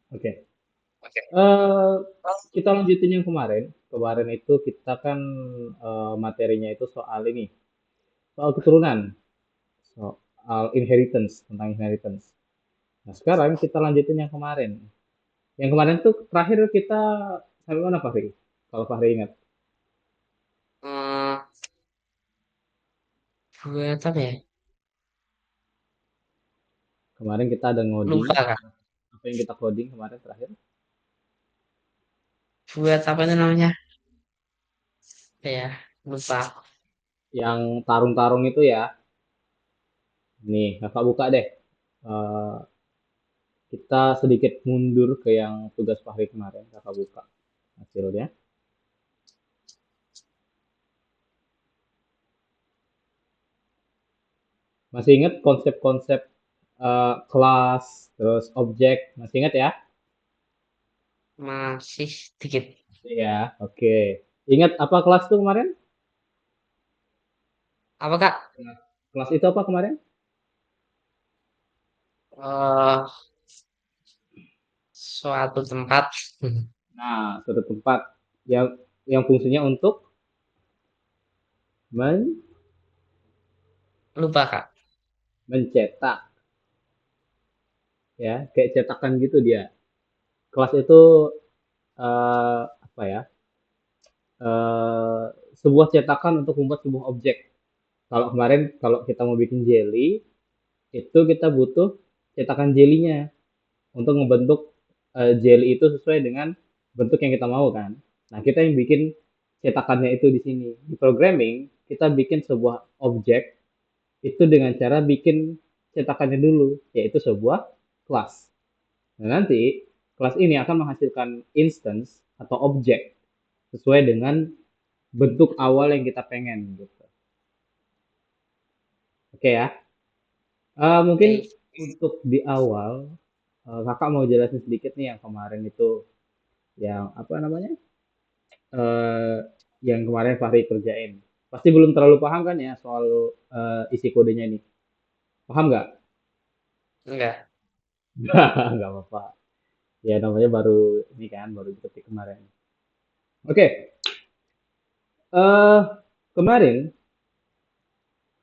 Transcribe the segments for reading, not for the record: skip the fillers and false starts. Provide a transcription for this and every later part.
Oke. Oke. Eh, kita lanjutin yang kemarin. Kemarin itu kita kan materinya itu soal ini, soal keturunan, soal inheritance, tentang inheritance. Nah, sekarang kita lanjutin yang kemarin. Yang kemarin tuh terakhir kita sampai mana, Fahri? Kalau Fahri ingat. Hmm, buat apa ya? Kemarin kita ada ngoding. Lupa kak. Apa yang kita coding kemarin terakhir? Buat apa itu namanya? Ya, lupa. Yang tarung-tarung itu ya. Nih, kakak buka deh. Eh, kita sedikit mundur ke yang tugas Fahri kemarin. Kakak buka hasilnya. Masih ingat konsep-konsep kelas, terus objek, masih ingat ya? Masih sedikit. Iya, oke. Ingat apa kelas itu kemarin? Apa kak? Kelas itu apa kemarin? eh Suatu tempat. Nah, suatu tempat yang fungsinya untuk men- Lupa kak. mencetak, ya, kayak cetakan gitu dia. Kelas itu apa ya? Eh, sebuah cetakan untuk membuat sebuah objek. Kalau kemarin kalau kita mau bikin jelly, itu kita butuh cetakan jelinya untuk membentuk jelly itu sesuai dengan bentuk yang kita mau kan. Nah, kita yang bikin cetakannya itu di sini. Di programming, kita bikin sebuah objek itu dengan cara bikin cetakannya dulu, yaitu sebuah kelas. Nah, nanti kelas ini akan menghasilkan instance atau objek sesuai dengan bentuk awal yang kita pengen gitu. Oke ya. Mungkin Oke. untuk di awal kakak mau jelasin sedikit nih yang kemarin itu yang apa namanya? eh yang kemarin Fahri kerjain. Pasti belum terlalu paham kan ya soal isi kodenya ini. Paham nggak? Enggak. Nggak apa-apa. Ya namanya baru ini kan, baru diketik kemarin. Oke, eh kemarin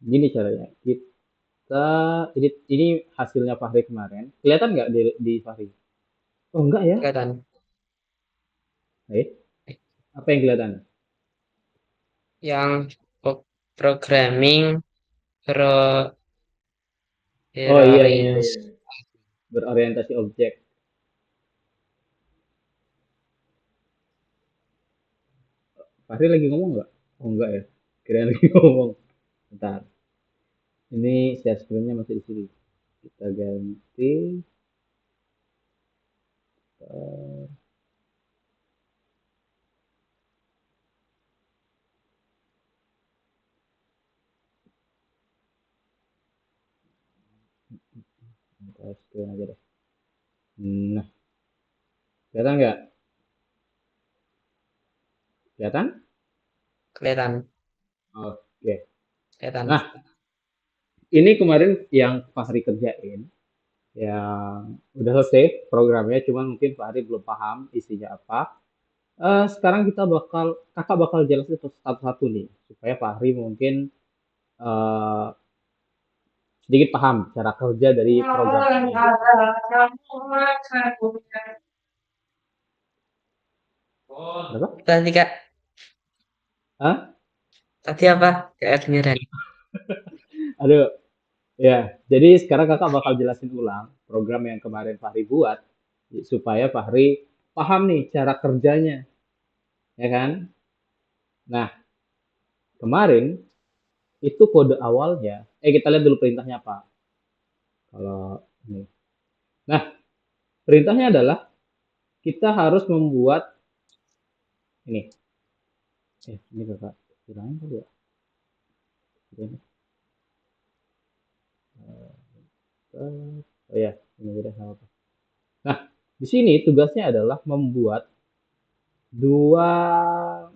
gini caranya. Kita ini hasilnya Fahri kemarin. Kelihatan nggak di Fahri? Oh enggak ya? Kelihatan. Eh, apa yang kelihatan? Yang programming Oh iya iya berorientasi. iya. Berorientasi objek. Fahri lagi ngomong nggak? Oh enggak ya. Kira lagi ngomong. Bentar. Ini share screen-nya masih di sini. Kita ganti. eh, share screen aja deh. Nah, kelihatan nggak? Kelihatan? Kelihatan. Oke. Kelihatan. Nah, ini kemarin yang Fahri kerjain, yang udah selesai programnya, cuman mungkin Fahri belum paham isinya apa. Sekarang kakak bakal jelasin satu-satu nih, supaya Fahri mungkin eh, sedikit paham cara kerja dari program ini gitu. Kenapa? Tadi kak. Hah? Tadi apa? Kayak kedengeran. Aduh, ya. Jadi sekarang kakak bakal jelasin ulang program yang kemarin Fahri buat, supaya Fahri paham nih cara kerjanya, ya kan? Nah, kemarin itu kode awalnya. Kita lihat dulu perintahnya apa. Kalau ini. Nah, perintahnya adalah kita harus membuat ini. Ini kakak bilangin tadi ya. Ini. Oh ya, ini udah sama apa. Nah, di sini tugasnya adalah membuat dua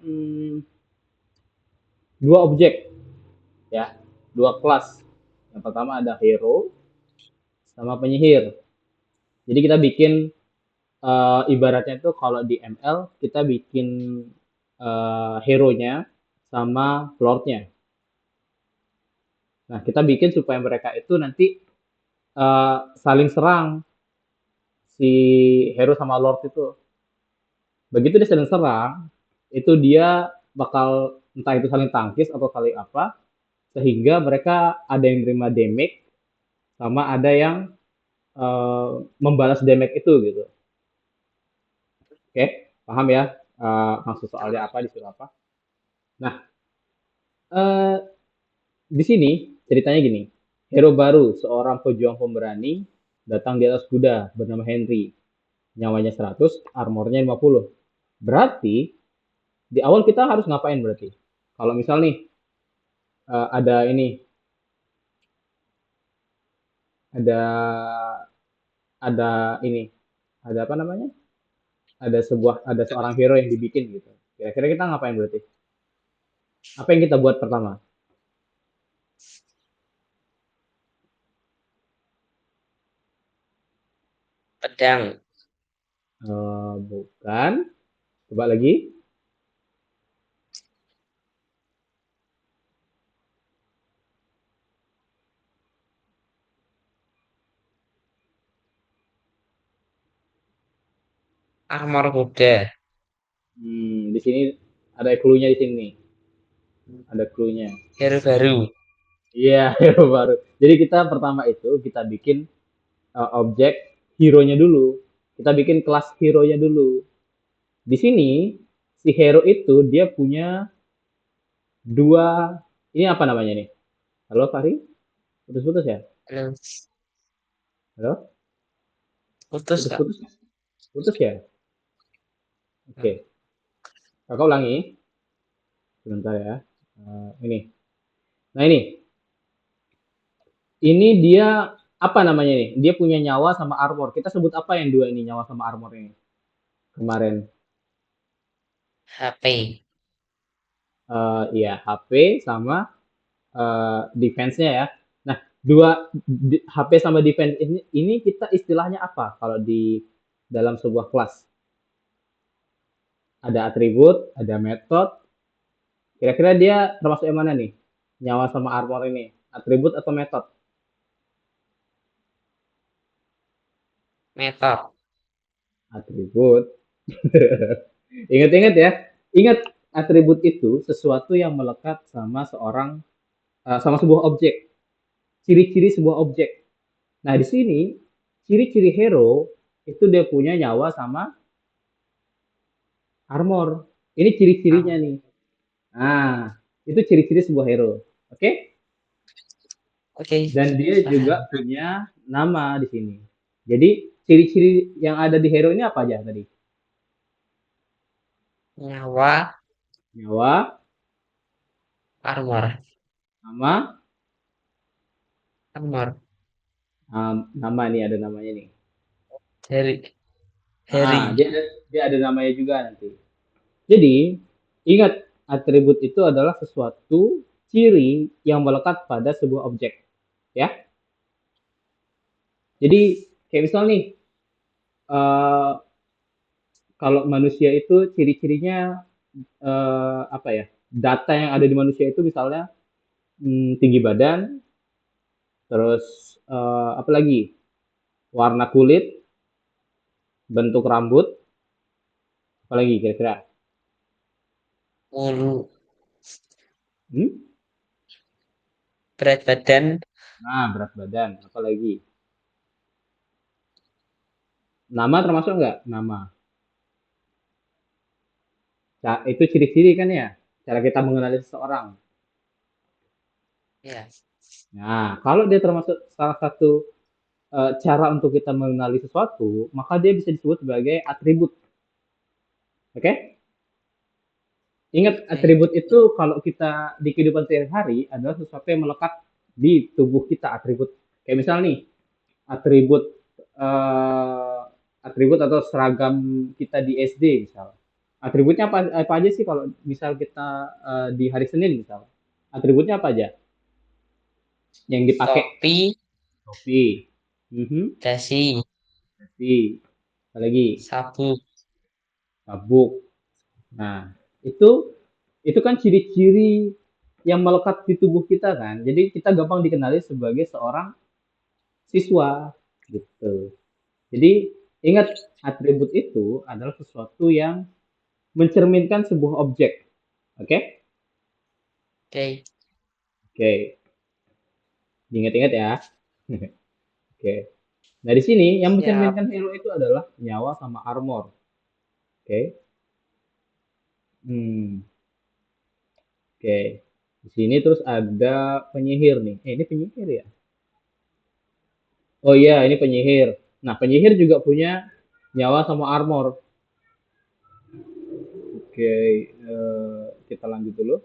hmm, dua objek ya, dua kelas. Yang pertama ada hero sama penyihir. Jadi kita bikin ibaratnya itu kalau di ML kita bikin hero-nya sama lord-nya. Nah, kita bikin supaya mereka itu nanti saling serang si hero sama lord itu. Begitu dia saling serang, itu dia bakal entah itu saling tangkis atau saling apa, sehingga mereka ada yang terima damage sama ada yang membalas damage itu gitu. Oke, paham ya? Maksud soalnya apa, disuruh apa? Nah, eh, di sini ceritanya gini. Hero baru, seorang pejuang pemberani, datang di atas kuda bernama Henry. Nyawanya 100, armornya 50. Berarti di awal kita harus ngapain berarti? Kalau misal nih ada ini, ada ini, ada apa namanya? Ada seorang hero yang dibikin gitu. Kira-kira kita ngapain berarti? Apa yang kita buat pertama? Pedang. Bukan. Coba lagi. Armor kuda. Di sini ada clue-nya di sini nih. Ada clue-nya. Hero baru. Iya, hero baru. Jadi kita pertama itu kita bikin objek hero-nya dulu. Kita bikin kelas hero-nya dulu. Di sini si hero itu dia punya dua, ini apa namanya nih? Halo Fahri? Putus-putus ya? Halo. Halo? Putus kak. Putus-putus? Putus ya? Oke. Kakak ulangi. Sebentar ya. Ini. Nah ini. Ini dia apa namanya nih? Dia punya nyawa sama armor. Kita sebut apa yang dua ini nyawa sama armor ini? Kemarin. HP. Iya, HP sama defense-nya ya. Nah, dua HP sama defense ini kita istilahnya apa kalau di dalam sebuah kelas? Ada atribut, ada metode. Kira-kira dia termasuk yang mana nih? Nyawa sama armor ini, atribut atau metode? Metode. Atribut. Ingat-ingat ya. Ingat atribut itu sesuatu yang melekat sama sama sebuah objek. Ciri-ciri sebuah objek. Nah, di sini ciri-ciri hero itu dia punya nyawa sama armor. Ini ciri-cirinya Ah, nih. Nah, itu ciri-ciri sebuah hero. Oke? oke. Dan dia juga Paham. punya nama di sini. Jadi, ciri-ciri yang ada di hero ini apa aja tadi? Nyawa. Nyawa, Armor. nama, Armor. nama nih ada namanya nih. Harry. Ah, Harry. dia ada namanya juga nanti. Jadi, ingat atribut itu adalah sesuatu ciri yang melekat pada sebuah objek, ya. Jadi, kayak misal nih, eh, kalau manusia itu ciri-cirinya apa ya? Data yang ada di manusia itu misalnya tinggi badan, terus apa lagi? Warna kulit, bentuk rambut, apa lagi kira-kira? Mulu. Hmm? Berat badan. Nah, berat badan, apa lagi? Nama termasuk nggak? Nama. Nah, itu ciri-ciri kan ya? Cara kita mengenali seseorang. Ya. Nah, kalau dia termasuk salah satu cara untuk kita mengenali sesuatu, maka dia bisa disebut sebagai atribut. Oke? Okay? Ingat, Oke. atribut itu kalau kita di kehidupan sehari-hari adalah sesuatu yang melekat di tubuh kita. Atribut kayak misal nih, atribut eh, atribut atau seragam kita di SD misal. Atributnya apa aja sih kalau misal kita di hari Senin misal? Atributnya apa aja yang dipakai? Topi. Topi, mhm, Dasi. topi. Apa lagi? Sabuk. Sabuk. Nah, itu kan ciri-ciri yang melekat di tubuh kita kan. Jadi kita gampang dikenali sebagai seorang siswa gitu. Jadi ingat, atribut itu adalah sesuatu yang mencerminkan sebuah objek. Oke? Okay? Oke. Oke. Okay. Diingat-ingat ya. Oke. Okay. Nah, di sini yang Siap. mencerminkan hero itu adalah nyawa sama armor. Oke. Okay? Hmm. Oke. Okay. Di sini terus ada penyihir nih. Ini penyihir ya? Oh iya, ini penyihir. Nah, penyihir juga punya nyawa sama armor. Oke, kita lanjut dulu.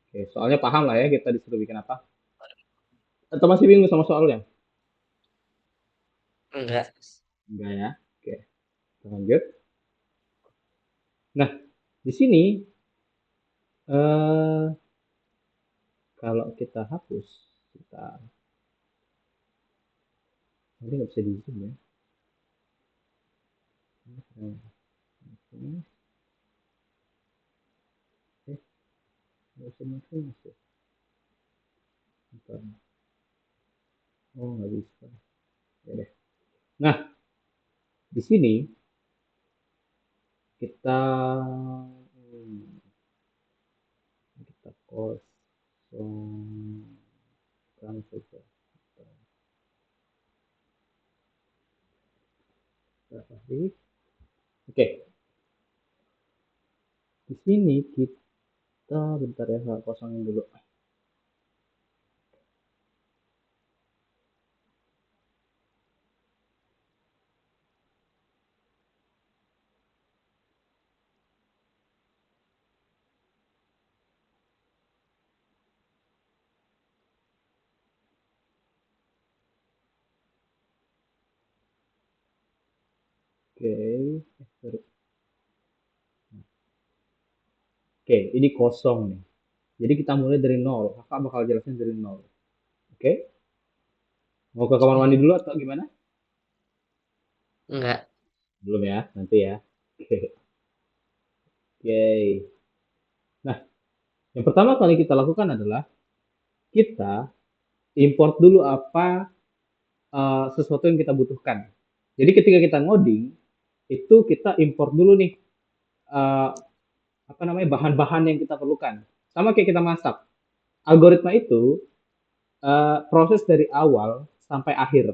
Oke, soalnya paham lah ya kita disuruh bikin apa. Atau masih bingung sama soalnya? Enggak. Enggak ya. Oke, kita lanjut. Nah, di sini eh kalau kita hapus, kita ini nggak bisa di zoom ya. Nggak bisa masuk masuk. Bentar. Oh, nggak bisa. Ya deh. Nah, di sini kita kita kosongkan saja. Berapa sih? Oke, di sini kita bentar ya, saya kosongin dulu. Oke, sorry. Oke, ini kosong nih. Jadi kita mulai dari nol. Kakak bakal jelasin dari nol. Oke, mau ke kamar mandi Oke. dulu atau gimana? Enggak. Belum ya, nanti ya. Oke, oke. Nah, yang pertama kali kita lakukan adalah kita import dulu apa sesuatu yang kita butuhkan. Jadi ketika kita ngoding, itu kita import dulu nih eh, apa namanya bahan-bahan yang kita perlukan. Sama kayak kita masak. Algoritma itu proses dari awal sampai akhir.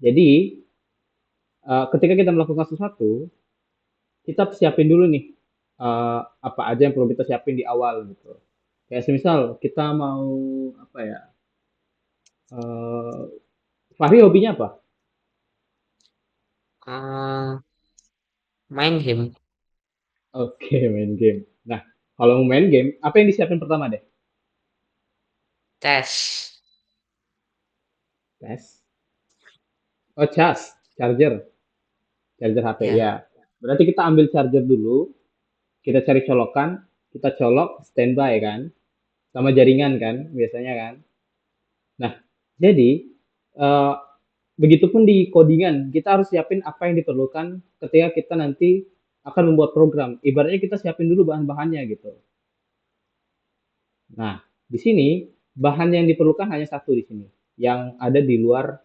Jadi ketika kita melakukan sesuatu, kita siapin dulu nih apa aja yang perlu kita siapin di awal gitu. Kayak semisal kita mau apa ya? Uh, Fahri hobinya apa? Eh, main game. Oke, main game. Nah, kalau mau main game, apa yang disiapin pertama deh? Tes. Tes. Oh, charger HP Ya. ya. Berarti kita ambil charger dulu, kita cari colokan, kita colok standby kan, sama jaringan kan, biasanya kan. Nah, jadi eh, begitupun di codingan, kita harus siapin apa yang diperlukan ketika kita nanti akan membuat program. Ibaratnya kita siapin dulu bahan-bahannya gitu. Nah, di sini bahan yang diperlukan hanya satu di sini, yang ada di luar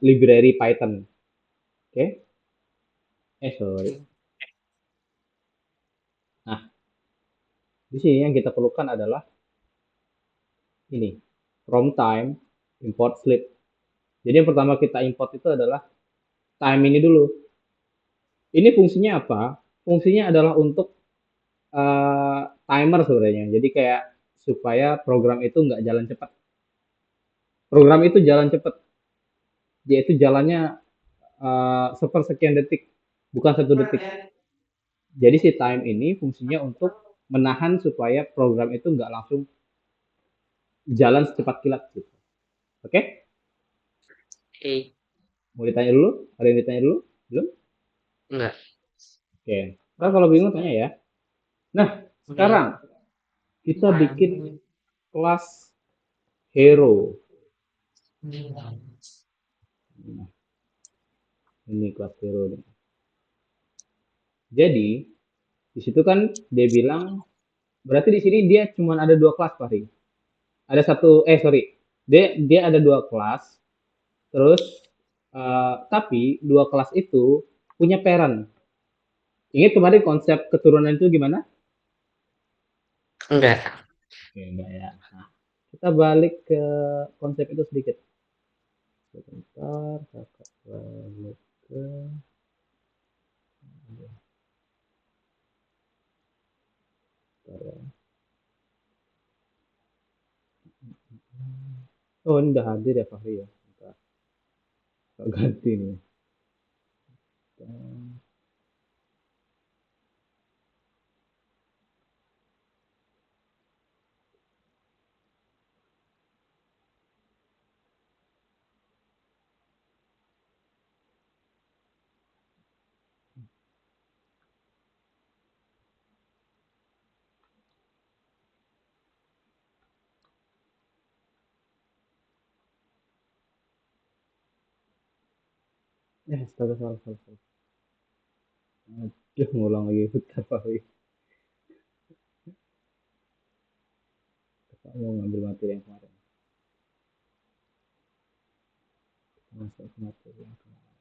library Python. Oke? Okay? Sorry. Oke. Nah, di sini yang kita perlukan adalah ini, from time import sleep. Jadi yang pertama kita import itu adalah time ini dulu. Ini fungsinya apa? Fungsinya adalah untuk timer sebenarnya. Jadi kayak supaya program itu nggak jalan cepat. Program itu jalan cepat, yaitu jalannya sepersekian detik, bukan 1 detik. Jadi si time ini fungsinya untuk menahan supaya program itu nggak langsung jalan secepat kilat gitu. Oke? Okay? Oke. Mau ditanya dulu? Ada yang ditanya dulu? Belum? Enggak. Oke. Okay. Ntar kalau bingung tanya ya. Nah, Oke. sekarang kita bikin kelas hero. Ini kelas hero nih. Jadi di situ kan dia bilang berarti di sini dia cuma ada dua kelas Fahri. Ada satu sorry. Dia ada dua kelas. Terus tapi dua kelas itu punya parent. Ingat kemarin konsep keturunan itu gimana? Enggak. Oke, enggak ya. Nah, kita balik ke konsep itu sedikit. Sebentar, kakak balik ke bentar ya. Oh, ini udah hadir ya Fahri ya. Bentar, ganti nih. Astaga, salah, salah, salah. Aduh, ngulang lagi. Bentar Fahri. Kakak mau ngambil materi yang kemarin. Masuk ke materi yang kemarin.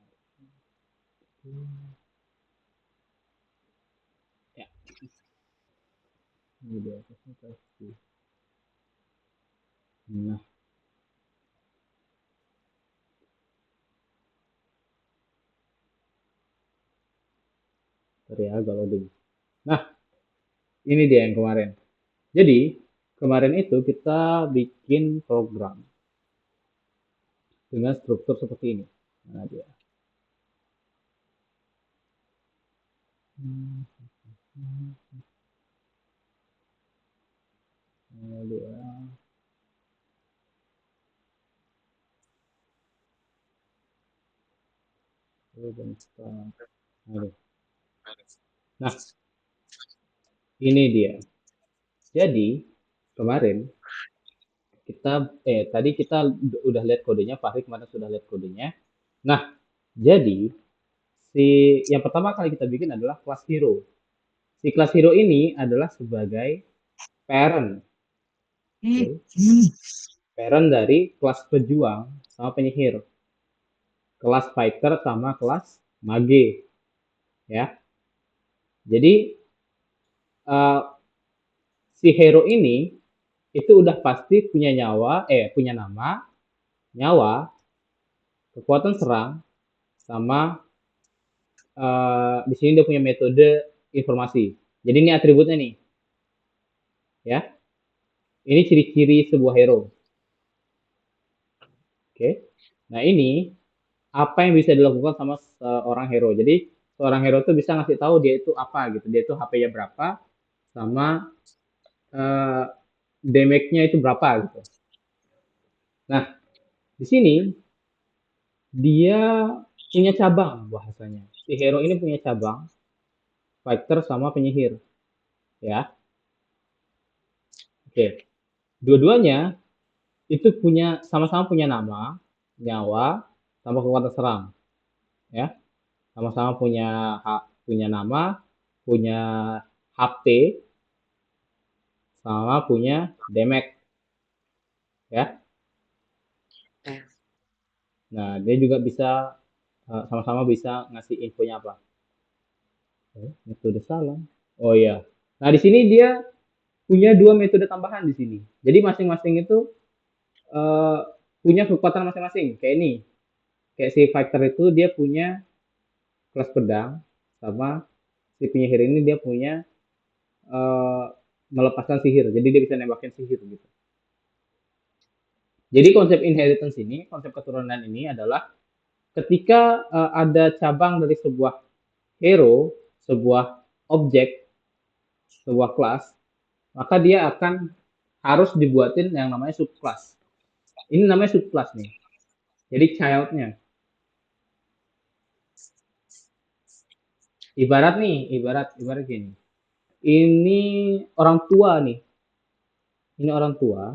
Ya, ini dia presentasi. Nah, bentar ya, agak loading. Nah, ini dia yang kemarin. Jadi, kemarin itu kita bikin program dengan struktur seperti ini. Nah, dia. Nah, dia. Bentar. Nah, ini dia. Jadi, kemarin kita tadi kita udah lihat kodenya, Fahri kemarin sudah lihat kodenya. Nah, jadi si yang pertama kali kita bikin adalah kelas hero. Si kelas hero ini adalah sebagai parent, oke? Parent dari kelas pejuang sama penyihir, kelas fighter sama kelas mage, ya. Jadi uh, si hero ini itu udah pasti punya punya nama, nyawa, kekuatan serang, sama di sini dia punya metode informasi. Jadi ini atributnya nih, ya. Ini ciri-ciri sebuah hero. Oke. Nah, ini apa yang bisa dilakukan sama seorang hero. Jadi, seorang hero itu bisa ngasih tahu dia itu apa gitu. Dia itu HP-nya berapa sama uh, damage-nya itu berapa gitu. Nah, di sini dia punya cabang bahasanya. Si hero ini punya cabang fighter sama penyihir, ya. Oke. Dua-duanya itu punya sama-sama punya nama, nyawa, sama kekuatan serang, ya. Sama-sama punya nama, punya HP, sama punya damage, ya. Eh, Nah, dia juga bisa sama-sama bisa ngasih infonya apa? Metode salam. Oh iya. Nah, di sini dia punya dua metode tambahan di sini. Jadi masing-masing itu eh, punya kekuatan masing-masing. Kayak ini. Kayak si fighter itu dia punya kelas pedang sama si penyihir ini dia punya eh, melepaskan sihir. Jadi dia bisa nembakin sihir gitu. Jadi konsep inheritance ini, konsep keturunan ini adalah ketika ada cabang dari sebuah hero, sebuah objek, sebuah kelas, maka dia akan harus dibuatin yang namanya subclass. Ini namanya subclass nih. Jadi childnya. Ibarat gini. Ini orang tua nih. Ini orang tua.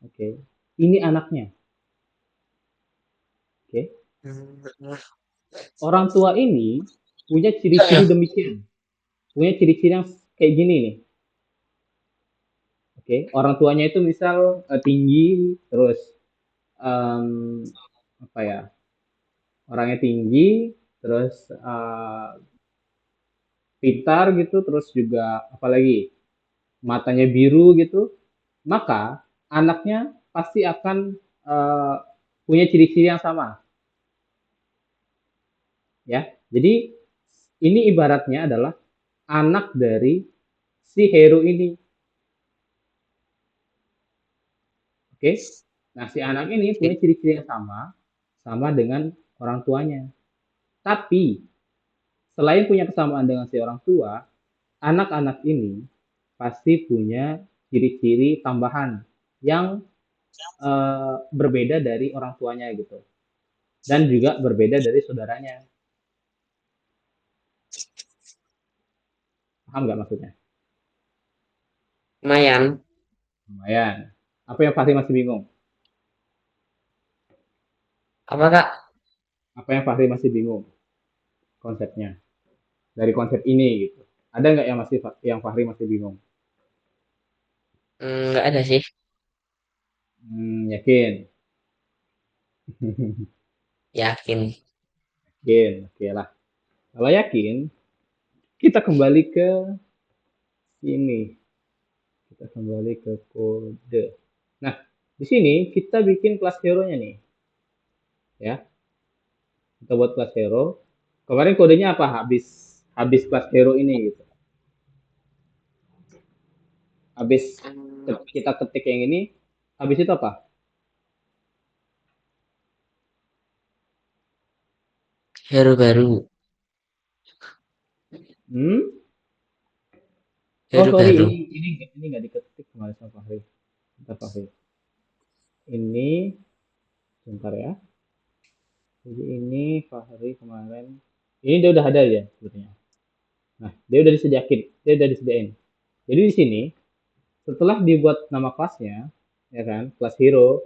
Oke. Okay. Ini anaknya. Oke. Okay. Orang tua ini punya ciri-ciri demikian, punya ciri-ciri yang kayak gini nih. Oke, orang tuanya itu misal tinggi, terus em, apa ya, orangnya tinggi, terus pintar gitu, terus juga apalagi matanya biru gitu, maka anaknya pasti akan eh, punya ciri-ciri yang sama, ya. Jadi ini ibaratnya adalah anak dari si hero ini, oke. Nah, si anak ini punya ciri-ciri yang sama, sama dengan orang tuanya. Tapi selain punya kesamaan dengan si orang tua, anak-anak ini pasti punya ciri-ciri tambahan yang berbeda dari orang tuanya gitu, dan juga berbeda dari saudaranya. Paham nggak maksudnya? Lumayan. Lumayan. Apa yang Fahri masih bingung? Apa Kak? Apa yang Fahri masih bingung konsepnya dari konsep ini gitu? Ada nggak yang Fahri masih bingung? Nggak ada sih. Yakin? Yakin. Yakin, oke lah. Kalau yakin, kita kembali ke sini. Kita kembali ke kode. Nah, di sini kita bikin kelas hero-nya nih, ya. Kita buat kelas hero. Kemarin kodenya apa? Habis habis kelas hero ini gitu. Habis Hmm, kita ketik yang ini, habis itu apa? Hero baru. Hmm? Oh Hero sorry, baru. ini nggak diketik kemarin sama Fahri. Bentar Fahri. Ini sebentar ya. Jadi ini Fahri kemarin. Ini dia udah ada ya sebetulnya. Nah, dia udah disediain. Jadi di sini setelah dibuat nama kelasnya, ya kan, kelas hero.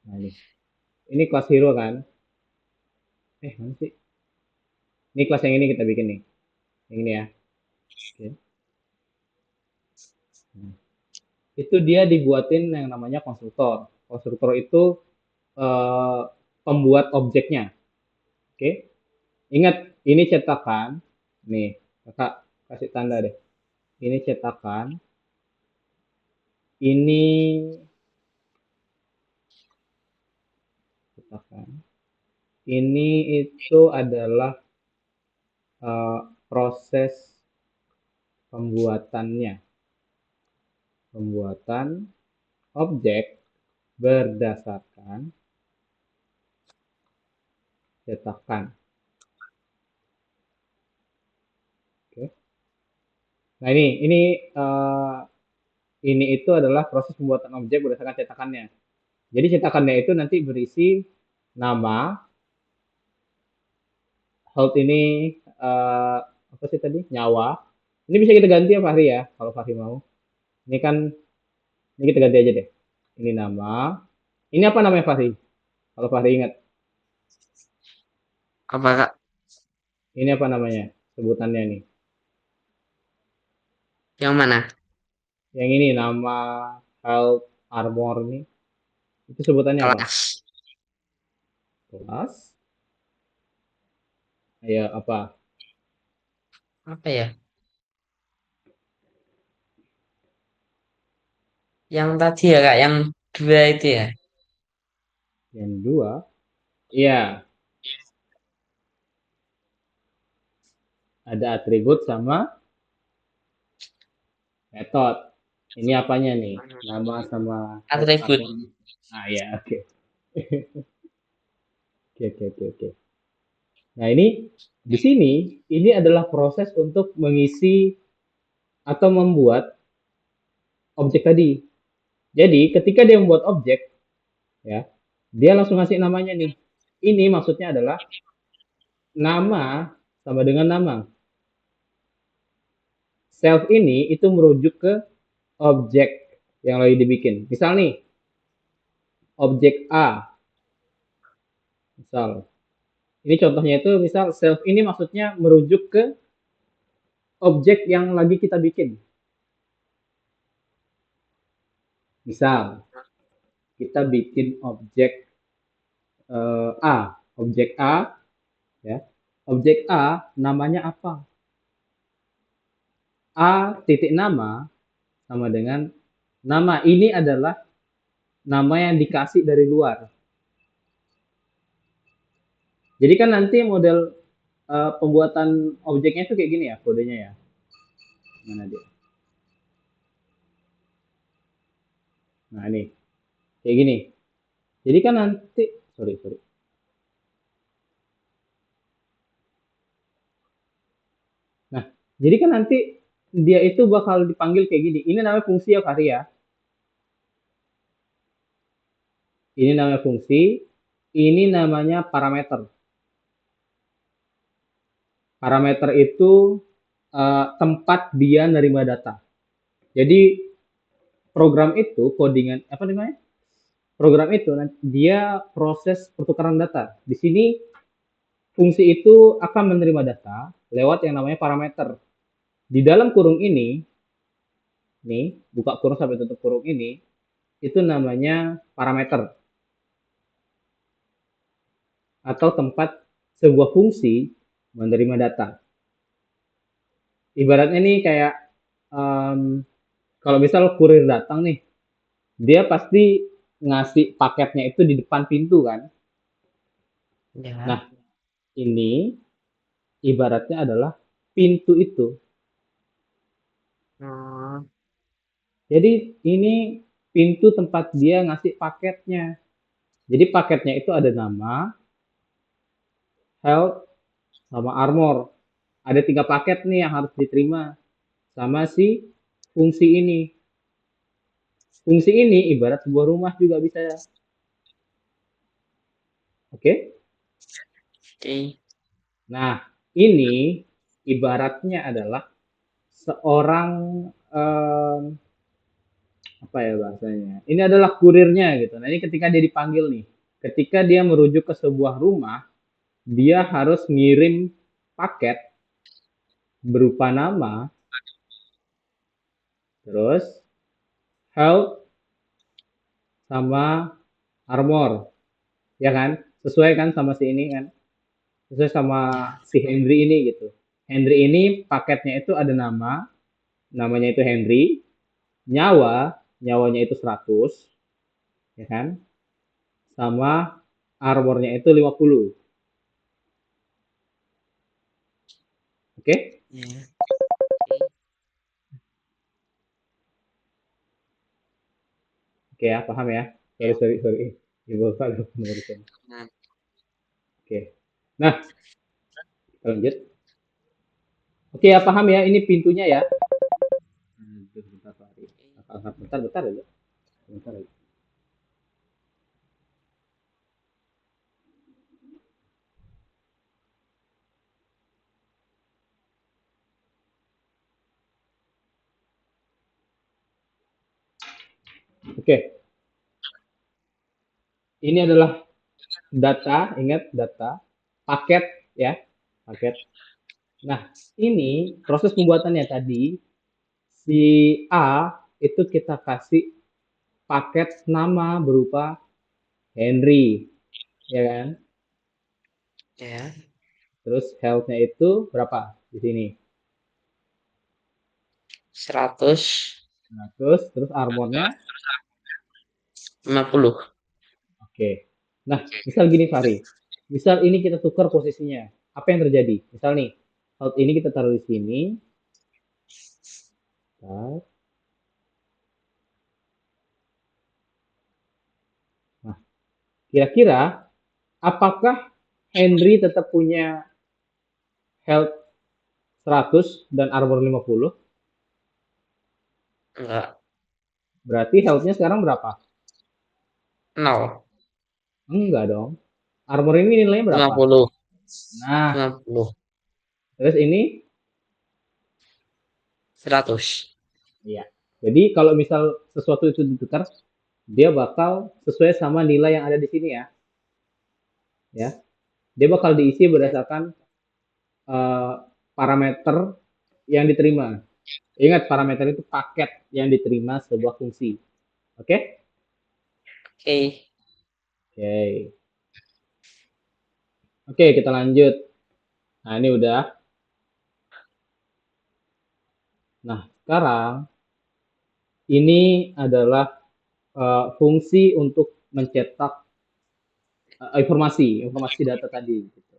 Nah ini kelas hero kan. Mana sih? Ini kelas yang ini kita bikin nih. Yang ini ya. Oke. Nah, itu dia dibuatin yang namanya konstruktor. Konstruktor itu eh, pembuat objeknya. Oke. Ingat, ini cetakan. Nih, kakak kasih tanda deh. Ini cetakan. Ini cetakan. Ini itu adalah eh, proses pembuatannya. Pembuatan objek berdasarkan cetakan. Oke. Nah eh, ini itu adalah proses pembuatan objek berdasarkan cetakannya. Jadi cetakannya itu nanti berisi nama, hold ini eh, apa sih tadi? Nyawa. Ini bisa kita ganti ya Fahri ya, kalau Fahri mau. Ini kan ini kita ganti aja deh. Ini nama. Ini apa namanya Fahri? Kalau Fahri ingat. Apa Kak? Ini apa namanya? Sebutannya nih. Yang mana? Yang ini nama health armor nih. Itu sebutannya apa? Kelas. Kelas. Ya apa? Apa ya? Yang tadi ya Kak, yang dua itu ya. Yang dua. Iya, ada atribut sama metode. Ini apanya nih? Nama sama health Atribut. armor. Ah ya, oke. Oke, oke, oke, oke. Nah, di sini ini adalah proses untuk mengisi atau membuat objek tadi. Jadi, ketika dia membuat objek, ya, dia langsung ngasih namanya nih. Ini maksudnya adalah nama sama dengan nama. Self ini itu merujuk ke objek yang lagi dibikin. Misal nih, objek A. Misal, ini contohnya itu misal self ini maksudnya merujuk ke objek yang lagi kita bikin. Misal, kita bikin objek A, objek A ya. Objek A namanya apa? A titik nama sama dengan nama ini adalah nama yang dikasih dari luar. Jadi kan nanti model pembuatan objeknya itu kayak gini ya kodenya ya. Mana dia? Nah ini kayak gini. Jadi kan nanti sorry sorry. Nah jadi kan nanti dia itu bakal dipanggil kayak gini. Ini namanya fungsi ya karya. Ini namanya fungsi. Ini namanya parameter. Parameter itu tempat dia nerima data. Jadi program itu codingan apa namanya? Program itu dia proses pertukaran data. Di sini fungsi itu akan menerima data lewat yang namanya parameter. Di dalam kurung ini, nih, buka kurung sampai tutup kurung ini, itu namanya parameter atau tempat sebuah fungsi menerima data. Ibaratnya nih kayak kalau misal kurir datang nih, dia pasti ngasih paketnya itu di depan pintu kan. Nah, Ya. ini ibaratnya adalah pintu itu. Hmm, Jadi ini pintu tempat dia ngasih paketnya. Jadi paketnya itu ada nama, health, sama armor. Ada 3 paket nih yang harus diterima sama si fungsi ini. Fungsi ini ibarat sebuah rumah juga bisa. Oke? oke. Nah, ini ibaratnya adalah seorang eh, apa ya bahasanya? Ini adalah kurirnya gitu. Nah, ini ketika dia dipanggil nih, ketika dia merujuk ke sebuah rumah, dia harus ngirim paket berupa nama, terus health sama armor, ya kan? Sesuai kan sama si ini kan? Sesuai sama Ya. si Henry ini gitu. Henry ini paketnya itu ada nama, namanya itu Henry, nyawanya itu 100, ya kan? Sama armornya itu 50. Oke? Ya. Oke. Oke ya, paham ya? Sorry, Ya. sorry, sorry. Ibu Bapak ada penerusan. Hmm, Oke. Nah, kita lanjut. Oke ya, paham ya? Ini pintunya ya. Bentar, bentar, bentar, bentar aja. Bentar aja. Oke, ini adalah data, ingat data, paket ya, paket. Nah, ini proses pembuatannya tadi, si A itu kita kasih paket nama berupa Henry, ya kan? ya. Terus health-nya itu berapa di sini? 150. Nah, terus armornya, oke. Nah, misal gini Fari, misal ini kita tukar posisinya, apa yang terjadi? Misal nih, health ini kita taruh di sini, nah, kira-kira apakah Henry tetap punya health 100 dan armor 50? Enggak. Berarti health-nya sekarang berapa? 0. Enggak dong. Armor ini nilainya lima berapa? puluh Nah, 50. terus ini 100. iya. Jadi kalau misal sesuatu itu ditukar, dia bakal sesuai sama nilai yang ada di sini ya. ya. Dia bakal diisi Ya. berdasarkan eh, parameter yang diterima. Ingat, parameter itu paket yang diterima sebuah fungsi. Oke? Okay? Oke. Oke. Okay. Oke, okay, kita lanjut. Nah, ini udah. Nah, sekarang ini adalah fungsi untuk mencetak informasi data tadi. Gitu.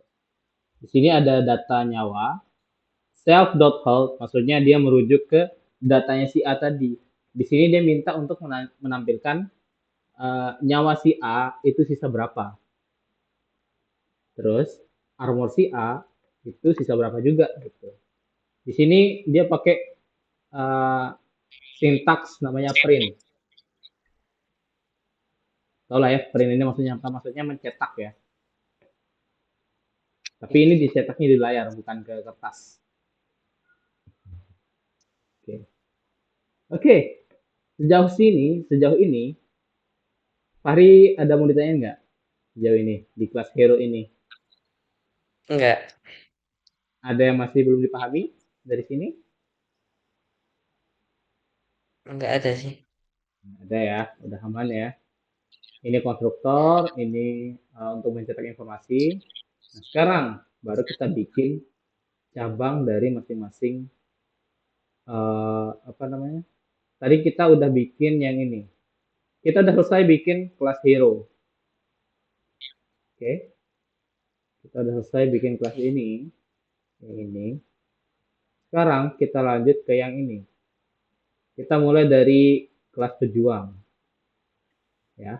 Di sini ada data nyawa, self.health, maksudnya dia merujuk ke datanya si A tadi. Di sini dia minta untuk menampilkan nyawa si A itu sisa berapa. Terus armor si A itu sisa berapa juga gitu. Di sini dia pakai uh, sintaks namanya print. Tahu lah ya, print ini maksudnya apa? Maksudnya mencetak ya. Tapi ini dicetaknya di layar, bukan ke kertas. Oke. Oke. Sejauh ini, Fahri ada mau ditanya nggak? Sejauh ini, di kelas Hero ini. Enggak. Ada yang masih belum dipahami dari sini? Enggak ada sih. Ada ya, udah aman ya. Ini konstruktor, ini untuk mencetak informasi. Nah, sekarang baru kita bikin cabang dari masing-masing apa namanya? Tadi kita udah bikin yang ini. Kita udah selesai bikin kelas hero. Oke, kita udah selesai bikin kelas ini, yang ini. Sekarang kita lanjut ke yang ini. Kita mulai dari kelas pejuang, ya.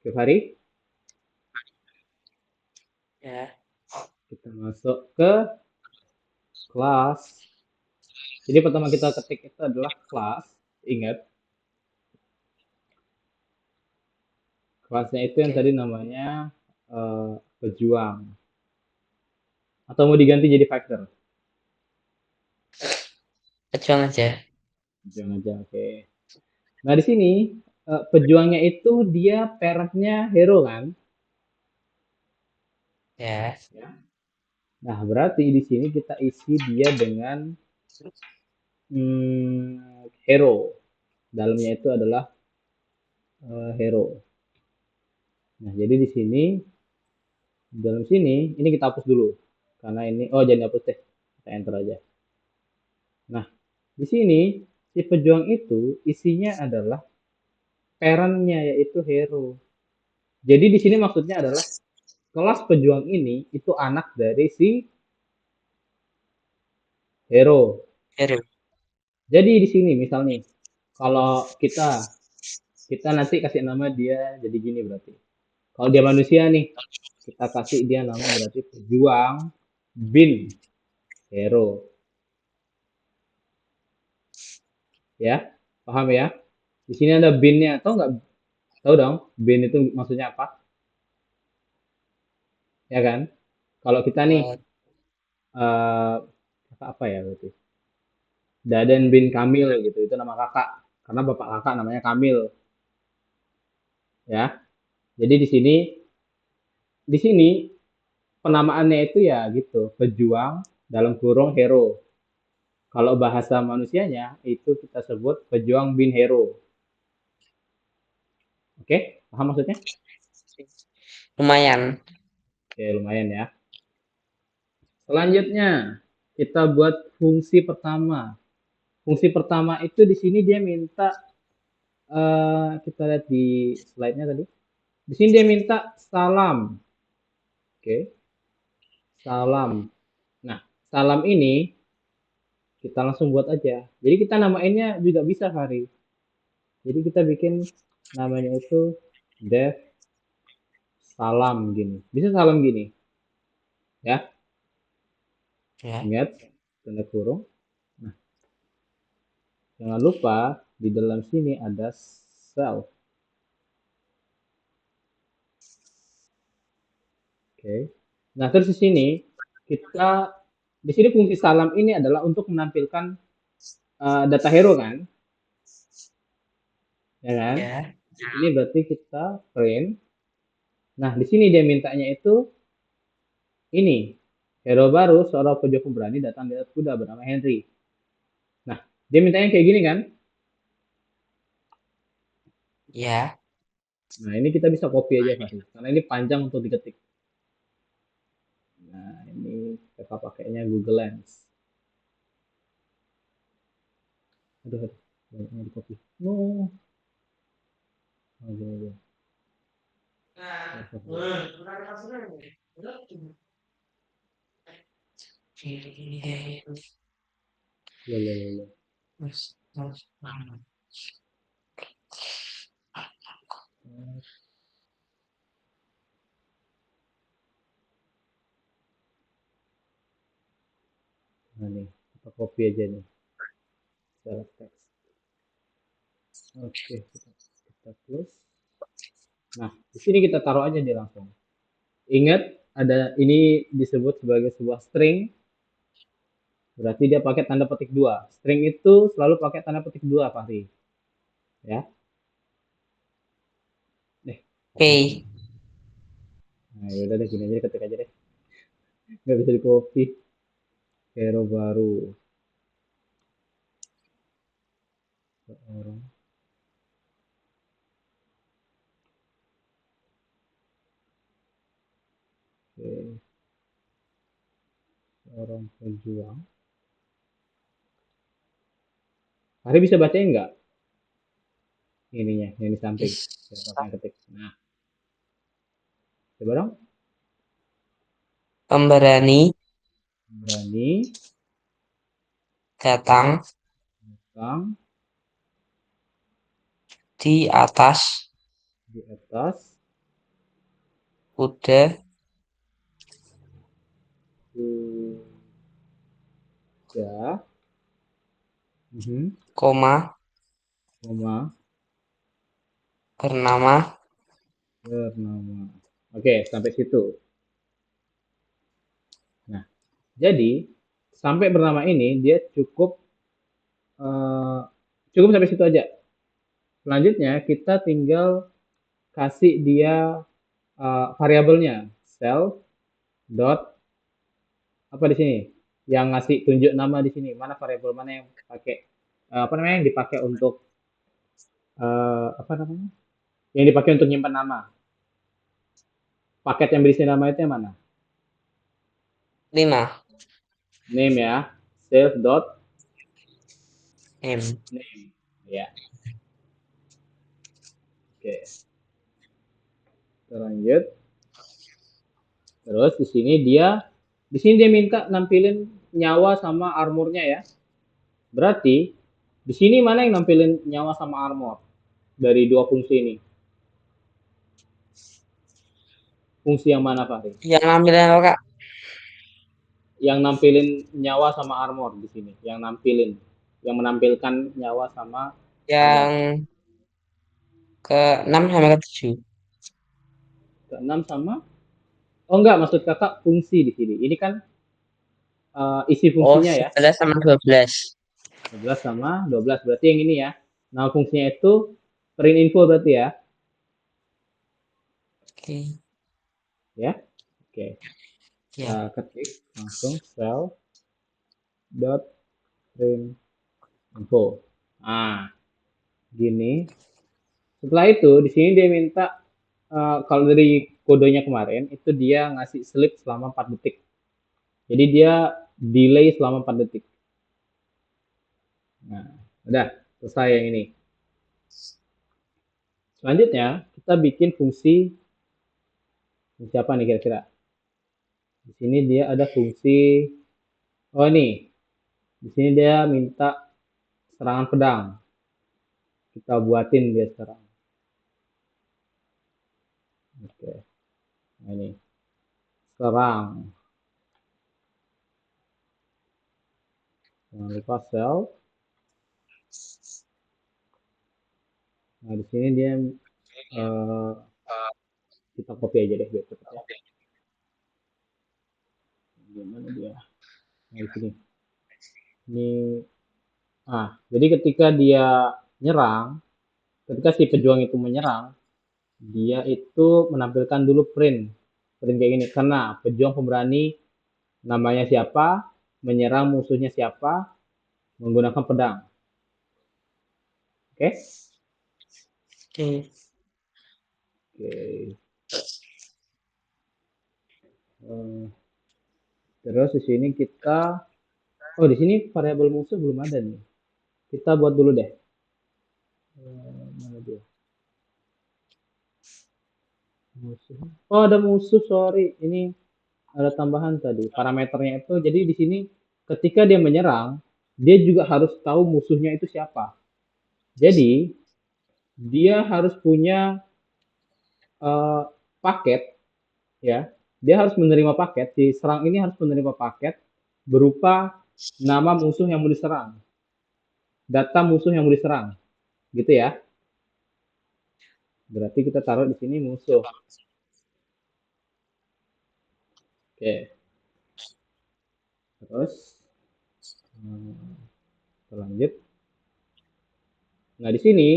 Oke, Fahri, Ya. kita masuk ke kelas. Jadi pertama kita ketik itu adalah kelas. Ingat, kelasnya itu yang Oke. tadi namanya pejuang. Atau mau diganti jadi fighter? Pejuang aja. Pejuang aja, oke. Nah, di sini pejuangnya itu dia peraknya hero kan? Ya. Ya. Nah, berarti di sini kita isi dia dengan hero. Dalamnya itu adalah hero. Nah, jadi di sini, di dalam sini, ini kita hapus dulu. Karena ini, oh jangan dihapus deh. Kita enter aja. Nah, di sini, si pejuang itu isinya adalah parentnya yaitu hero. Jadi di sini maksudnya adalah kelas pejuang ini itu anak dari si hero. Hero. Jadi di sini misal nih, kalau kita kita nanti kasih nama dia jadi gini berarti. Kalau dia manusia nih, kita kasih dia nama berarti pejuang bin hero. Ya, paham ya? Di sini ada binnya, tahu nggak? Tahu dong, bin itu maksudnya apa? Ya kan? Kalau kita nih, Eh, eh apa ya berarti? Daden bin Kamil gitu, itu nama kakak. Karena bapak kakak namanya Kamil, ya. Jadi di sini penamaannya itu ya gitu, pejuang dalam kurung hero. Kalau bahasa manusianya itu kita sebut pejuang bin hero. Oke, paham maksudnya? lumayan. Oke, lumayan ya. Selanjutnya, kita buat fungsi pertama. Fungsi pertama itu di sini dia minta kita lihat di slide-nya tadi. Di sini dia minta salam. Oke, salam. Nah, salam ini kita langsung buat aja. Jadi kita namainnya juga bisa, Fahri. Jadi kita bikin namanya itu dev salam gini. Bisa salam gini, ya. Ya. Ingat tanda kurung. Nah, jangan lupa di dalam sini ada self. Oke. Nah, terus di sini kita di sini fungsi salam ini adalah untuk menampilkan data hero kan, ya kan? Ya. Ini berarti kita print Nah, di sini dia mintanya itu ini. Hero baru, seorang pejuang pemberani datang di atas kuda bernama Henry. Nah, dia mintanya kayak gini kan? Ya. Nah, ini kita bisa copy aja, Fahri. Karena ini panjang untuk diketik. Nah, ini kita pakainya Google Lens. Aduh, aduh. Banyaknya di copy. No. Oke, oke. Loh, loh, loh, loh. Nah, nih. Kita copy aja nih. Select text. Oke, kita close. Nah, di sini kita taruh aja dia langsung. Ingat, ada ini disebut sebagai sebuah string, berarti dia pakai tanda petik dua. String itu selalu pakai tanda petik dua, Fahri. Ya, nih, apaan sih? Oke. Nah, yaudah deh, gini aja, ketik aja deh. Nggak bisa di copy. Hero baru. Seorang, oke, seorang pejuang. Fahri bisa bacain nggak? Ininya, yang di samping. Siapa yang ketik? Nah, coba dong. Pemberani Berani, datang datang di atas di atas kuda, kuda, koma, koma, bernama bernama. Oke, sampai situ. Nah, jadi sampai bernama ini dia cukup eh, cukup sampai situ aja. Selanjutnya kita tinggal kasih dia variabelnya self dot apa di sini yang ngasih tunjuk nama di sini mana variabel mana yang pakai apa namanya yang dipakai untuk apa namanya yang dipakai untuk nyimpan nama paket yang berisi nama itu yang mana 5 name ya self dot M. name ya oke kita lanjut terus di sini dia minta nampilin nyawa sama armornya ya berarti di sini mana yang nampilin nyawa sama armor dari dua fungsi ini fungsi yang mana Fahri Yang ambilnya apa, Kak? yang nampilin nyawa sama armor di sini yang nampilin yang menampilkan nyawa sama armor Yang ke 6 sampai ke 7. keenam sama oh enggak maksud kakak fungsi di sini ini kan isi Oh, fungsinya ya 11 sama 12. 11 sama 12 berarti yang ini ya nama fungsinya itu print info berarti ya Oke. ya oke kita Ya. ketik langsung cell dot print info nah gini setelah itu di sini dia minta kalau dari kodenya kemarin itu dia ngasih sleep selama 4 detik. Jadi dia delay selama 4 detik. Nah, udah selesai yang ini. Selanjutnya kita bikin fungsi apa nih kira-kira? Di sini dia ada fungsi oh nih. Di sini dia minta serangan pedang. Kita buatin dia sekarang. Oke. Nah, ini serang. Jangan lupa sel. Nah, di sini dia eh, kita copy aja deh biar cepet ya. Gimana dia? Nah, di sini. Ini jadi ketika dia nyerang, ketika si pejuang itu menyerang, Dia itu menampilkan dulu print. Print kayak gini. Karena pejuang pemberani namanya siapa, menyerang musuhnya siapa, menggunakan pedang. Oke? Okay? Oke. Oke. Okay. Terus di sini kita, oh di sini variabel musuh belum ada nih. Kita buat dulu deh. Mana dia? Musuh. Oh ada musuh, sorry. Ini ada tambahan tadi. Parameternya itu, jadi di sini ketika dia menyerang, dia juga harus tahu musuhnya itu siapa. Jadi dia harus punya uh, paket, ya. Dia harus menerima paket. Si serang ini harus menerima paket berupa nama musuh yang mau diserang, data musuh yang mau diserang, gitu ya. Berarti kita taruh di sini musuh. Oke. Terus lanjut. Nah, di sini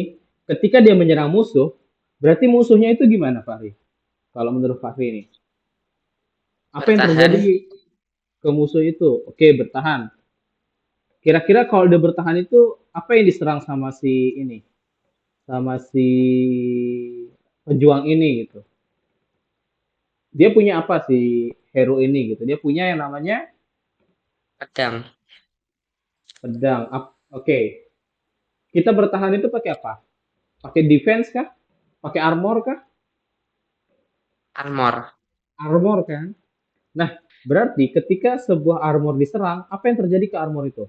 ketika dia menyerang musuh, berarti musuhnya itu gimana, Fahri? Kalau menurut Fahri ini, apa yang terjadi Bertahan. ke musuh itu? Oke, bertahan. Kira-kira kalau dia bertahan itu apa yang diserang sama si ini? Sama si pejuang ini gitu. Dia punya apa si hero ini gitu? Dia punya yang namanya Pedang. pedang. Oke. Kita bertahan itu pakai apa? Pakai defense kah? Pakai armor kah? Armor. Armor kan? Nah, berarti ketika sebuah armor diserang, apa yang terjadi ke armor itu?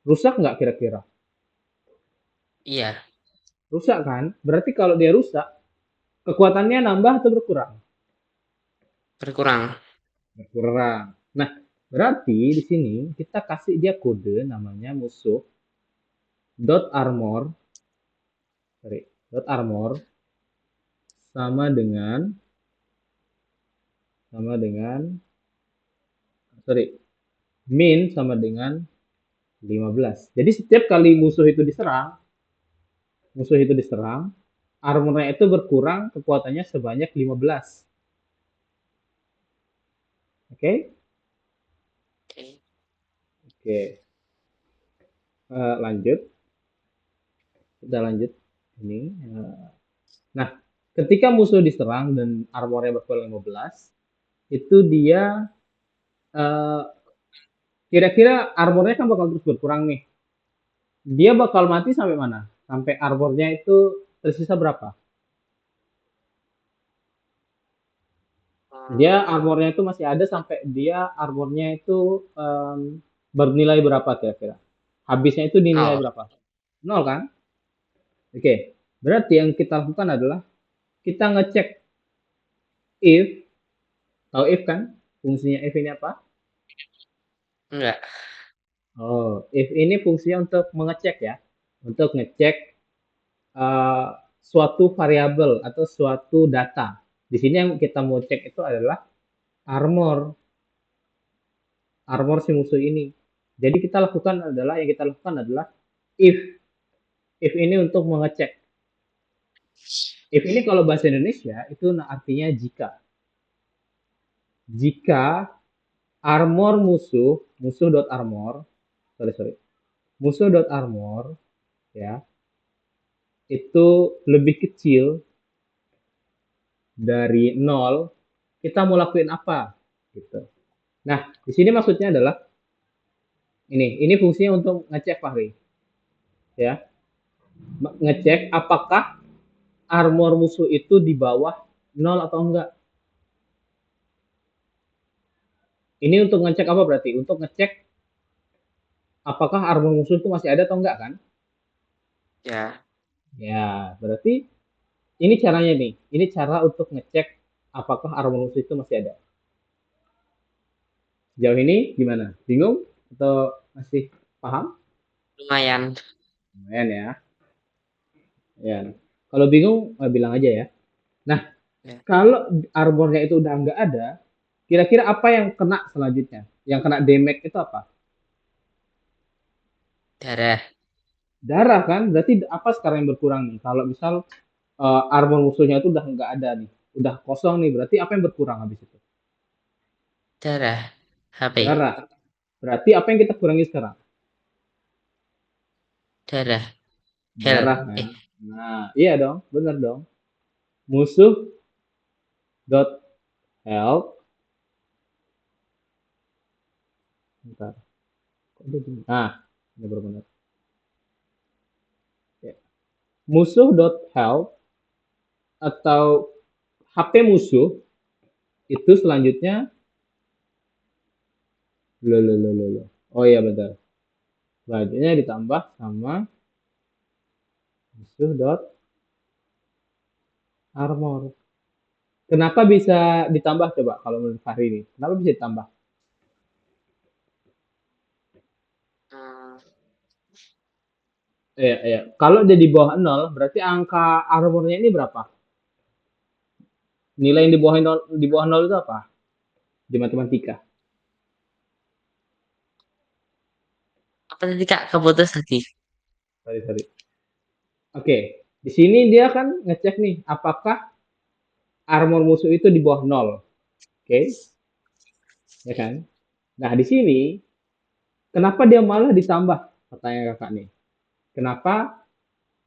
Rusak nggak kira-kira? Iya. Rusak kan? Berarti kalau dia rusak, kekuatannya nambah atau berkurang? Berkurang. Berkurang. Nah, berarti di sini kita kasih dia kode namanya musuh dot armor, sorry, dot armor sama dengan sorry, min sama dengan 15. Jadi setiap kali musuh itu diserang, armornya itu berkurang kekuatannya sebanyak 15. Oke? Okay? Oke. Oke. Okay. Lanjut. Kita lanjut ini. Nah, ketika musuh diserang dan armornya berkurang 15, itu dia uh, kira-kira armornya kan bakal terus berkurang nih. Dia bakal mati sampai mana? Sampai armornya itu tersisa berapa? Dia armornya itu masih ada sampai dia armornya itu bernilai berapa kira-kira? Habisnya itu dinilai Nol. berapa? Nol kan? Oke. Berarti yang kita lakukan adalah kita ngecek if, tahu if kan? Fungsinya if ini apa? Enggak. Oh, if ini fungsinya untuk mengecek ya. Untuk ngecek uh, suatu variabel atau suatu data. Di sini yang kita mau cek itu adalah armor, armor si musuh ini. Jadi yang kita lakukan adalah if, if ini untuk mengecek. If ini kalau bahasa Indonesia itu artinya jika. Jika armor musuh, musuh.armor, sorry, musuh.armor ya, itu lebih kecil dari nol, kita mau lakuin apa? Gitu. Nah, di sini maksudnya adalah ini fungsinya untuk ngecek Fahri, ya, ngecek apakah armor musuh itu di bawah nol atau enggak. Ini untuk ngecek apa berarti? Untuk ngecek apakah armor musuh itu masih ada atau enggak kan? Ya. Ya, berarti ini caranya nih. Ini cara untuk ngecek apakah armor musuh itu masih ada. Jauh ini gimana? Bingung atau masih paham? Lumayan. Lumayan ya. Ya. Kalau bingung bilang aja ya. Nah, Ya. kalau armornya itu udah nggak ada, kira-kira apa yang kena selanjutnya? Yang kena damage itu apa? Darah. Darah kan? Berarti apa sekarang yang berkurang nih? Kalau misal armor musuhnya itu udah nggak ada nih, udah kosong nih. Berarti apa yang berkurang habis itu? Darah. HP. Darah. Berarti apa yang kita kurangi sekarang? Darah. Darah Health. kan? Nah, iya dong, bener dong. Musuh dot health. Bentar, kok dia gini? Ah, ini baru benar. Ya. Musuh dot health atau HP musuh itu selanjutnya loh. Oh iya betul. Selanjutnya ditambah sama musuh dot armor. Kenapa bisa ditambah coba kalau menurut Fahri ini? Kenapa bisa ditambah? Hmm, Iya, iya. Kalau dia di bawah nol, berarti angka armornya ini berapa? Nilai yang di bawah nol itu apa? Di matematika. apa tadi Kak? Keputus lagi. Sorry. Oke, di sini dia kan ngecek nih, apakah armor musuh itu di bawah nol. Oke, ya kan? Nah, di sini kenapa dia malah ditambah? Pertanyaan kakak nih. Kenapa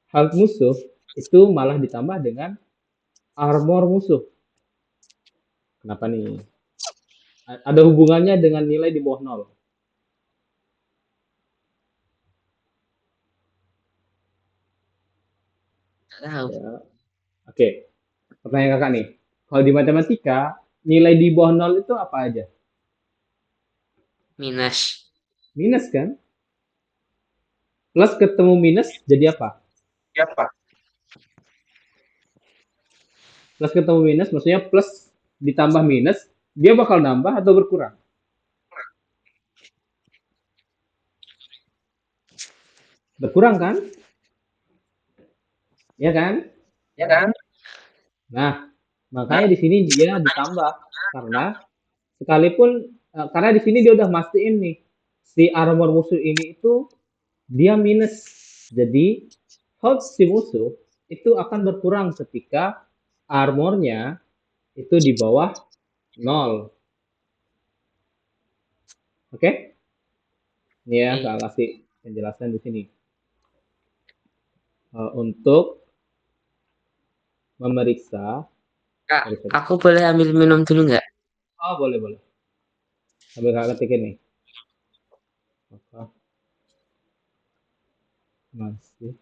health musuh itu malah ditambah dengan armor musuh? Kenapa nih? Ada hubungannya dengan nilai di bawah nol. Nggak tahu. Ya. Oke, pertanyaan kakak nih. Kalau di matematika, nilai di bawah nol itu apa aja? Minus. Minus kan? Plus ketemu minus jadi apa? Siapa? Plus ketemu minus maksudnya plus ditambah minus, dia bakal nambah atau berkurang? Berkurang kan? Ya kan? Ya kan? Nah, makanya di sini dia ditambah karena sekalipun karena di sini dia udah mastiin nih si armor musuh ini itu dia minus. Jadi health si musuh itu akan berkurang ketika armornya itu di bawah nol. Oke? Ini ya Oke. saya kasih penjelasan di sini. Untuk memeriksa, Kak, sorry. aku boleh ambil minum dulu nggak? Oh, boleh. Sambil kakak ketikin nih. Apakah masih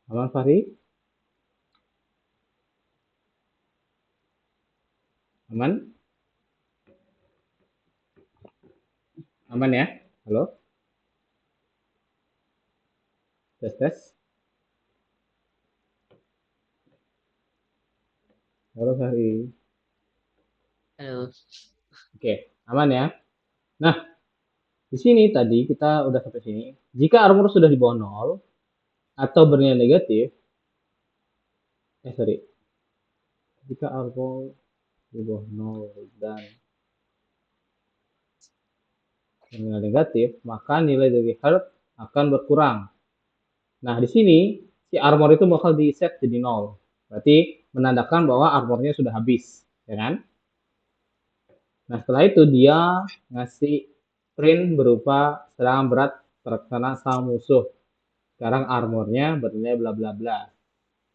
Aman Fahri? Aman? Aman ya? Halo? Tes tes. Halo Fahri. Halo. Oke, aman ya? Nah, di sini tadi kita udah sampai sini. Jika armor sudah di bawah 0 atau bernilai negatif, sorry. Jika armor di bawah 0 dan bernilai negatif, maka nilai dari health akan berkurang. Nah, di sini si armor itu bakal di set jadi 0. Berarti menandakan bahwa armornya sudah habis, ya kan? Nah, setelah itu dia ngasih print berupa serangan berat terkena sang musuh. Sekarang armornya bernilai bla bla bla.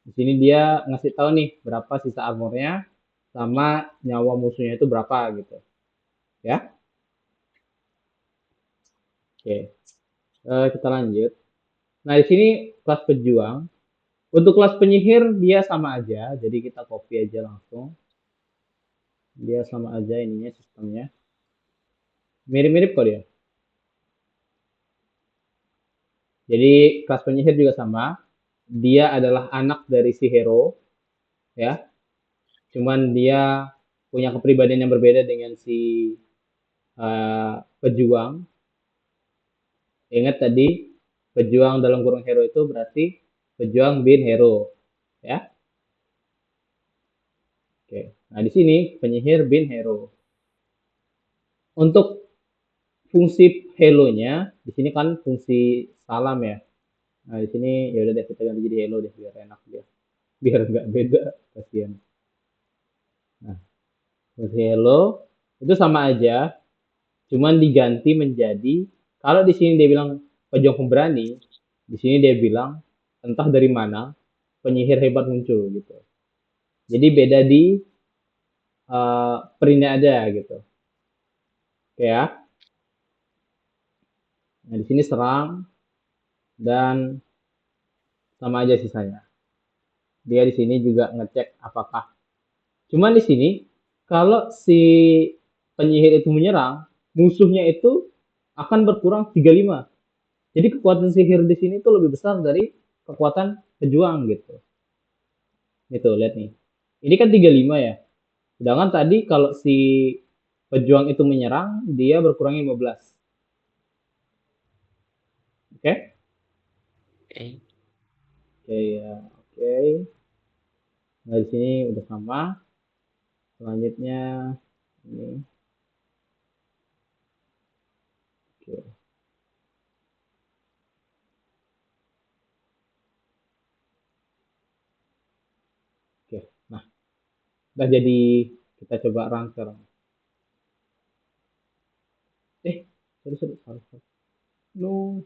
Di sini dia ngasih tahu nih berapa sisa armornya sama nyawa musuhnya itu berapa gitu. Ya. Oke. Kita lanjut. Nah, di sini kelas pejuang. Untuk kelas penyihir dia sama aja, jadi kita copy aja langsung. Dia sama aja ininya sistemnya. Mirip-mirip kok dia. Jadi kelas penyihir juga sama. Dia adalah anak dari si hero, ya. Cuman dia punya kepribadian yang berbeda dengan si pejuang. Ingat tadi pejuang dalam kurung hero itu berarti pejuang bin hero, ya. Oke. Nah di sini penyihir bin hero. Untuk fungsi hello-nya di sini kan fungsi salam ya. Nah di sini ya udah deh kita ganti jadi hello deh biar enak dia, biar nggak beda kasihan. Nah fungsi hello itu sama aja, cuman diganti menjadi kalau di sini dia bilang pejuang pemberani, di sini dia bilang entah dari mana penyihir hebat muncul gitu. Jadi beda di printnya aja gitu. Oke ya. Nah di sini serang dan sama aja sisanya. Dia di sini juga ngecek apakah. Cuman di sini kalau si penyihir itu menyerang, musuhnya itu akan berkurang 35. Jadi kekuatan sihir di sini tuh lebih besar dari kekuatan pejuang gitu. Itu lihat nih. Ini kan 35 ya. Sedangkan tadi kalau si pejuang itu menyerang, dia berkurang 15. Oke? Okay? Oke. Oke ya, oke. Nah, di sini udah sama. Selanjutnya ini. Oke. Oke. Nah, udah jadi kita coba run sekarang. Sorry. No.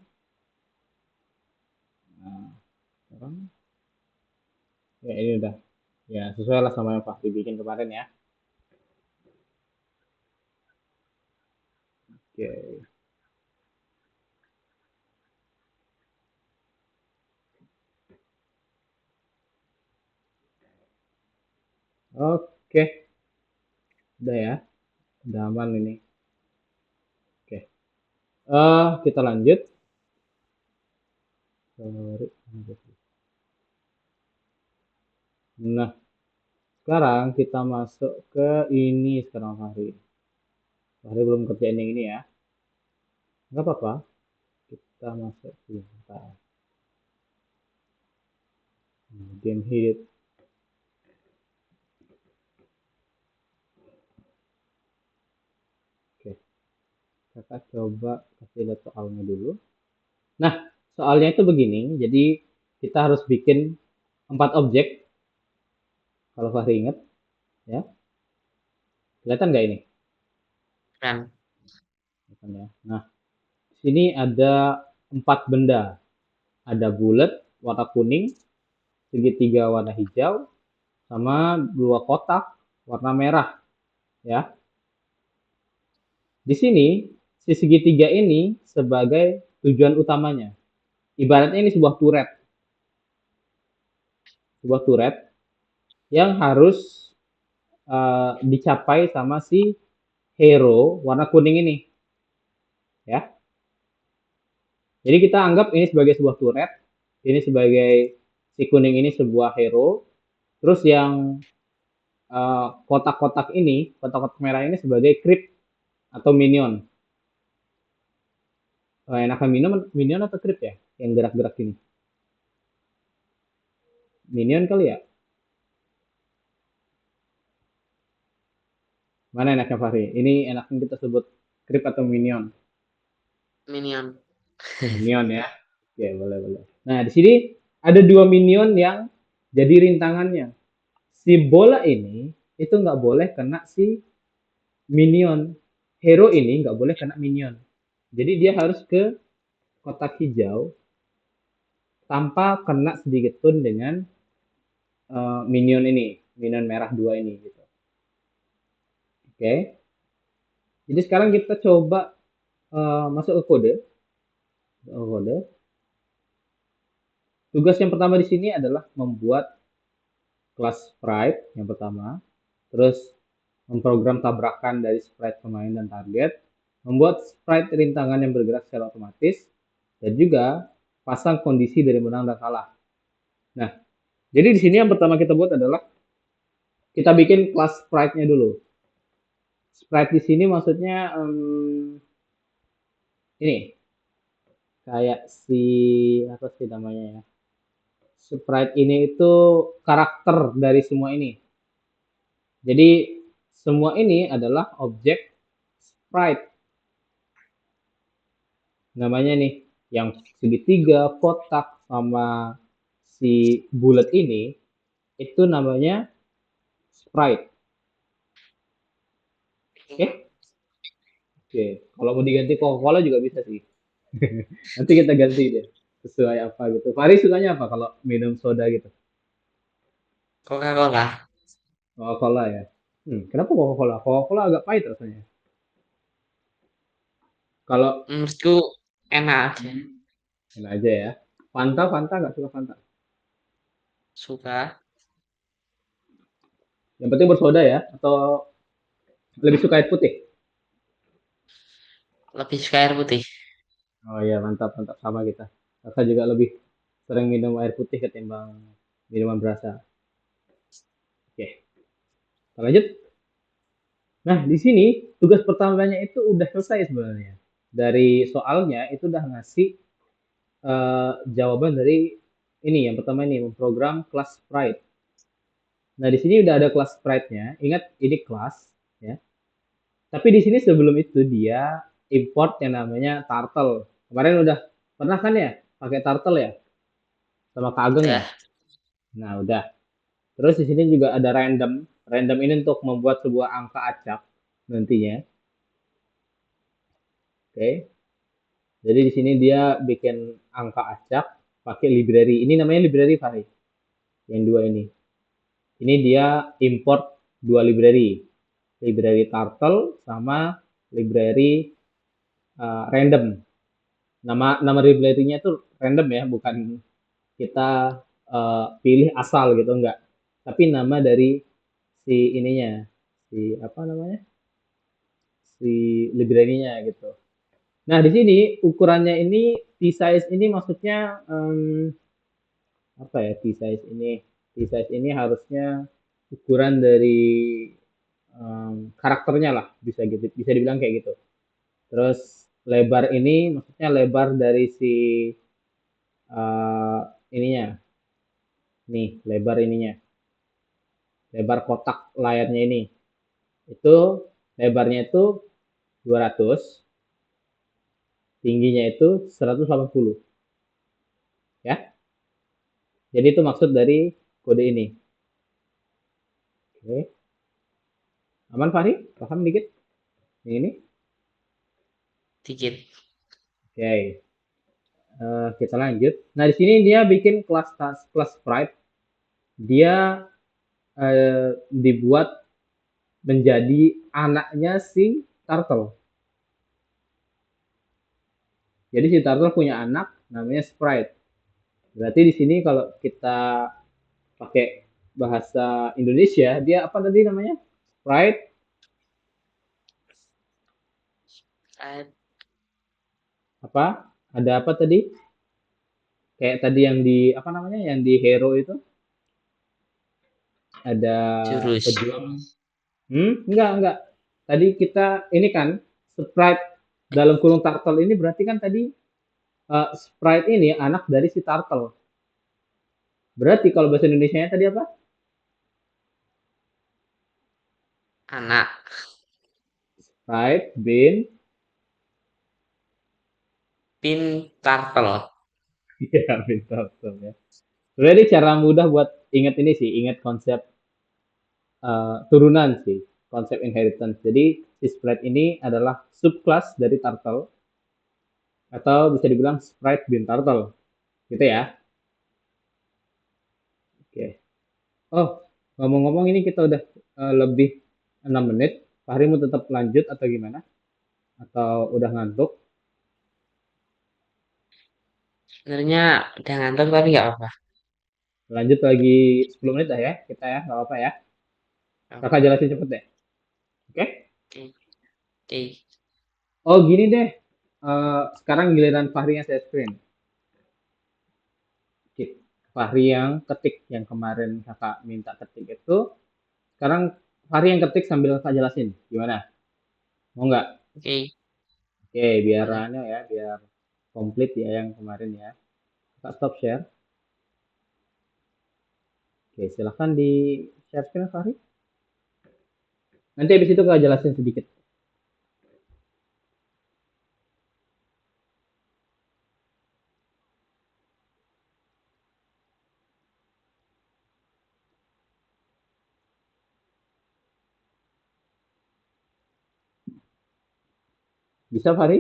Nah, sekarang ya ini udah ya sesuai lah sama yang Fahri bikin kemarin ya. Oke. Oke, udah ya. Udah aman ini. Oke. Kita lanjut. Sorry. Nah, sekarang kita masuk ke ini sekarang Fahri. Fahri belum kerjain yang ini ya. Nggak apa-apa. Kita masuk sebentar. Game hit. Oke. Kita coba kasih lihat soalnya dulu. Nah, soalnya itu begini. Jadi kita harus bikin 4 objek. Kalau Fahri ingat, ya. Kelihatan nggak ini? Keren. Kelihatan ya. Nah, di sini ada 4 benda. Ada bulat warna kuning, segitiga warna hijau, sama 2 kotak warna merah, ya. Di sini si segitiga ini sebagai tujuan utamanya. Ibaratnya ini sebuah turret. sebuah turret yang harus dicapai sama si hero warna kuning ini, ya. Jadi kita anggap ini sebagai sebuah turret, ini sebagai si kuning ini sebuah hero, terus yang kotak-kotak ini, kotak-kotak merah ini sebagai creep atau minion. Enakan minion atau creep ya, yang gerak-gerak ini. Minion kali ya? Mana enaknya Fahri? Ini enaknya kita sebut creep atau minion? Minion. Minion ya. Oke, boleh boleh. Nah, di sini ada dua minion yang jadi rintangannya. Si bola ini itu nggak boleh kena si minion. Hero ini nggak boleh kena minion. Jadi dia harus ke kotak hijau tanpa kena sedikit pun dengan minion ini, minion merah dua ini gitu. Oke. Jadi sekarang kita coba masuk ke kode. Tugas yang pertama di sini adalah membuat kelas sprite yang pertama, terus memprogram tabrakan dari sprite pemain dan target, membuat sprite rintangan yang bergerak secara otomatis, dan juga pasang kondisi dari menang dan kalah. Nah, jadi di sini yang pertama kita buat adalah kita bikin kelas sprite-nya dulu. Sprite di sini maksudnya ini kayak si apa sih namanya ya? Sprite ini itu karakter dari semua ini. Jadi semua ini adalah objek sprite. Namanya nih, yang segitiga, kotak, sama si bulat ini, itu namanya sprite. Oke? Okay? Oke. Okay. Kalau mau diganti Coca-Cola juga bisa sih. Nanti kita ganti deh. Sesuai apa gitu. Fahri sukanya apa kalau minum soda gitu? Coca-Cola. Coca-Cola ya. Kenapa Coca-Cola? Coca-Cola agak pahit rasanya. Kalau Menurutku enak aja. enak aja ya. Fanta, Fanta nggak suka Fanta. Suka. Yang penting bersoda ya. Atau lebih suka air putih? Lebih suka air putih. Oh iya, mantap, mantap sama kita. Kakak juga lebih sering minum air putih ketimbang minuman berasa. Oke, kita lanjut. Nah, di sini tugas pertamanya itu udah selesai sebenarnya. Dari soalnya itu udah ngasih jawaban dari ini yang pertama ini memprogram kelas sprite. Nah, di sini udah ada kelas sprite-nya. Ingat ini kelas ya. Tapi di sini sebelum itu dia import yang namanya turtle. Kemarin udah pernah kan ya pakai turtle ya sama Kak Ageng ya. Udah. Nah, udah. Terus di sini juga ada random. Random ini untuk membuat sebuah angka acak nantinya. Oke. Jadi di sini dia bikin angka acak pakai library. Ini namanya library Fahri. Yang dua ini. Ini dia import dua library. Library turtle sama library random. Nama library-nya itu random ya, bukan kita pilih asal gitu enggak. Tapi nama dari si ininya, si apa namanya? Si library-nya gitu. Nah, di sini ukurannya ini T size ini maksudnya apa ya T size ini? T size ini harusnya ukuran dari karakternya lah, bisa gitu, bisa dibilang kayak gitu. Terus lebar ini maksudnya lebar dari si uh, ininya, nih lebar ininya, lebar kotak layarnya ini. Itu lebarnya itu 200, tingginya itu 180 ya. Jadi itu maksud dari kode ini. Oke. Aman Fahri? Paham dikit? Yang ini? Dikit. Oke. Kita lanjut. Nah, di sini dia bikin kelas kelas sprite. Dia dibuat menjadi anaknya si turtle. Jadi si turtle punya anak namanya sprite. Berarti di sini kalau kita pakai bahasa Indonesia, dia apa tadi namanya? Sprite Ad- apa? Ada apa tadi? Kayak tadi yang di apa namanya? Yang di Hero itu ada Jurus. pejuang. Enggak. Tadi kita ini kan Sprite dalam kurung turtle ini berarti kan tadi Sprite ini anak dari si turtle. Berarti kalau bahasa Indonesianya tadi apa? Anak. Sprite, Bean, Pintartel. ya Bean turtle ya. Sebenarnya cara mudah buat ingat ini sih, ingat konsep turunan sih, konsep inheritance. Jadi si Sprite ini adalah subclass dari turtle atau bisa dibilang Sprite Bean turtle, gitu ya. Oke. Oh, ngomong-ngomong ini kita udah lebih 6 menit. Fahri mau tetap lanjut atau gimana? Atau udah ngantuk? Sebenarnya udah ngantuk tapi nggak apa-apa. Lanjut lagi 10 menit dah ya, kita ya, nggak apa-apa ya. Nggak Kakak apa-apa. jelasin cepet deh. Oke? Oke. Oke. Oh, gini deh. Sekarang giliran Fahri yang saya screen. Oke. Fahri yang ketik, yang kemarin kakak minta ketik itu. Sekarang Fahri yang ketik sambil kakak jelasin. Gimana? Mau nggak? Oke. Oke, biar Boleh. anu ya, biar komplit ya yang kemarin ya. Kakak stop share. Oke, silahkan di share screen Fahri. Nanti habis itu kakak jelasin sedikit. Bisa Fahri?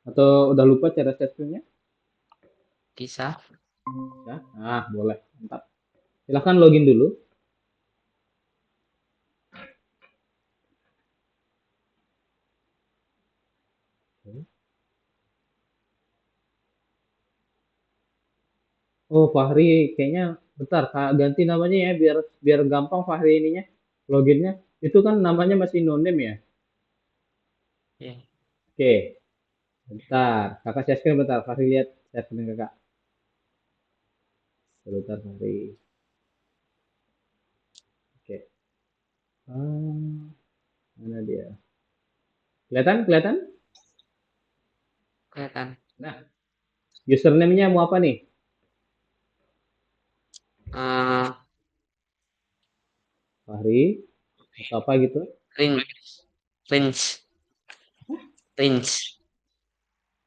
Atau udah lupa cara share screen-nya? Bisa. Ya? Ah, boleh. Mantap. Silahkan login dulu. Oh, Fahri kayaknya bentar, Kak, ganti namanya ya biar biar gampang Fahri ininya loginnya. Itu kan namanya masih no name ya. Ya. Oke, bentar. Kakak share screen bentar. Fahri lihat share screen Kakak. Sebentar Fahri. Oke. Ah, mana dia? Kelihatan? Kelihatan? Kelihatan. Nah, username-nya mau apa nih? Eh, Fahri atau apa gitu? Rin. Rins. Rins.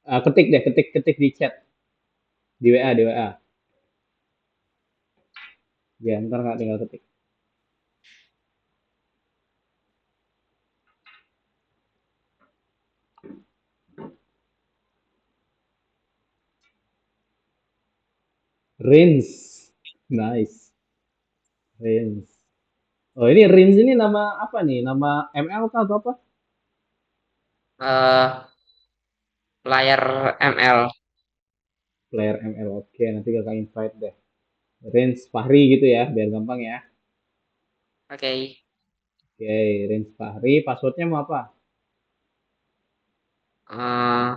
Ketik deh, ketik di chat, di WA, di WA. Ya, ntar Kak tinggal ketik. Rins. Nice. Rins. Oh, ini Rins ini nama apa nih? Nama ML kah atau apa? Eh, Layar ML. Player ML. Oke, nanti kakak invite deh. Rins Fahri gitu ya, biar gampang ya. Oke. Oke, Rins Fahri. Passwordnya mau apa? Eh,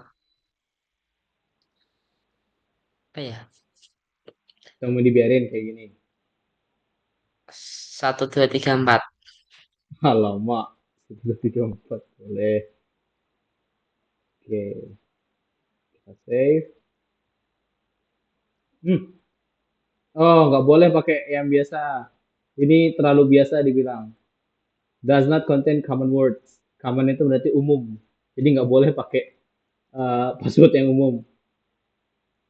Apa ya? Atau mau dibiarin kayak gini? 1234. Alamak. 1, 2, 3, 4. Boleh. Oke, kita save. Oh, nggak boleh pakai yang biasa. Ini terlalu biasa dibilang. Does not contain common words. Common itu berarti umum. Jadi nggak boleh pakai password yang umum.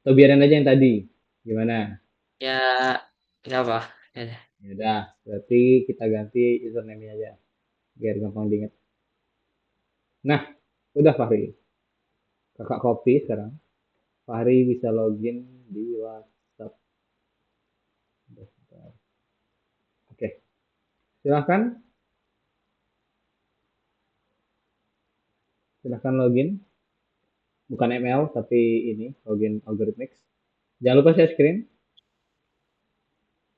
Atau biarin aja yang tadi. Gimana? Ya, nggak apa. Ya udah. Ya udah, berarti kita ganti username-nya aja. Biar gampang diingat. Nah, udah Fahri. Kakak copy sekarang. Fahri bisa login di WhatsApp. Oke, silahkan. Silahkan login. Bukan ML, tapi ini, login algorithmics. Jangan lupa share screen.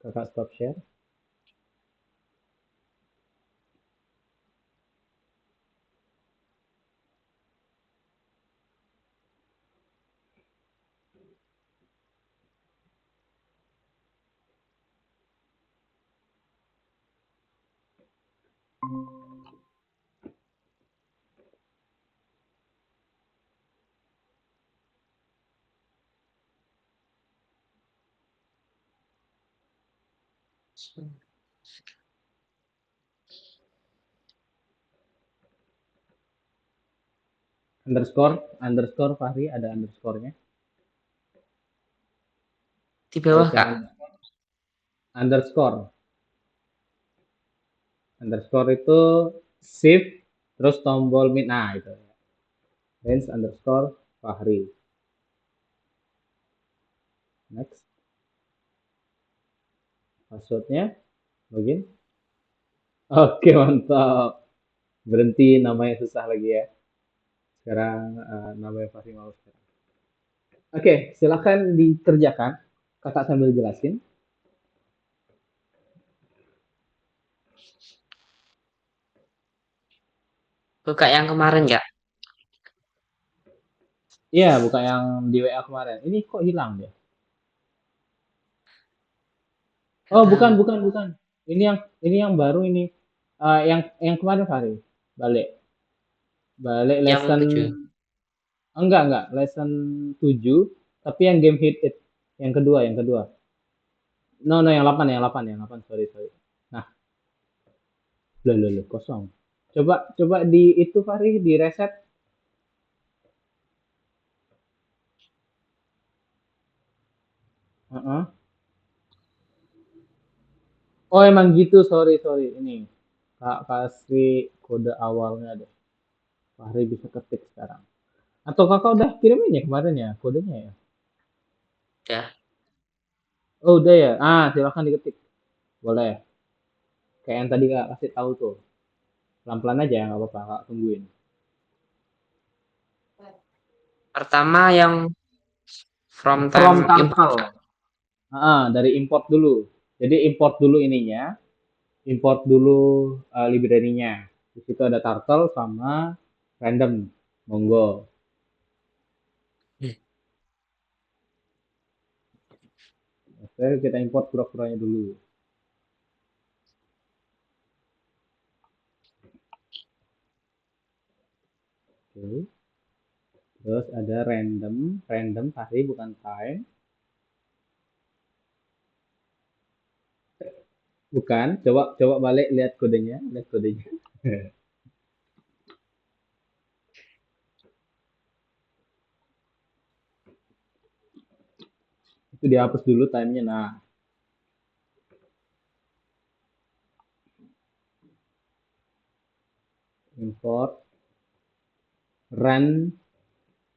Kakak stop share. Underscore Fahri ada underscore-nya. Di bawah, Tulisan Kak. underscore. Underscore itu shift terus tombol min. Nah, itu. Range underscore Fahri. Next. Passwordnya login. Oke, mantap. Berhenti, namanya susah lagi ya. Sekarang namanya Fahri mau sekarang. Oke, silakan dikerjakan. Kakak sambil jelasin. Buka yang kemarin, Kak. Iya, bukan yang di WA kemarin. Ini kok hilang dia? Nggak Oh, tahu. bukan. Ini yang baru ini. Yang kemarin Fahri. Balik. Balik Yang lesson. 7. Enggak. Lesson 7. Tapi yang game hit it. Yang kedua. No, yang 8. Sorry. Nah, loh, kosong. Coba di itu Fahri, di reset. Heeh. Oh, emang gitu, sorry. Ini. Kak kasih kode awalnya deh. Fahri bisa ketik sekarang. Atau kakak udah kirimin ya kemarin ya kodenya ya? Ya. Oh, udah ya. Silakan diketik. Boleh. Kayak yang tadi kak kasih tahu tuh. Pelan-pelan aja, nggak apa-apa. Kak tungguin. Pertama yang from From time import, turtle. Kak. Dari import dulu. Jadi import dulu ininya. Import dulu library-nya. Di situ ada turtle sama random. Monggo. Hmm. Oke, kita import pura-puranya dulu. Oke. Terus ada random pasti bukan time. Bukan, coba balik lihat kodenya. Itu dihapus dulu timenya. Nah, import run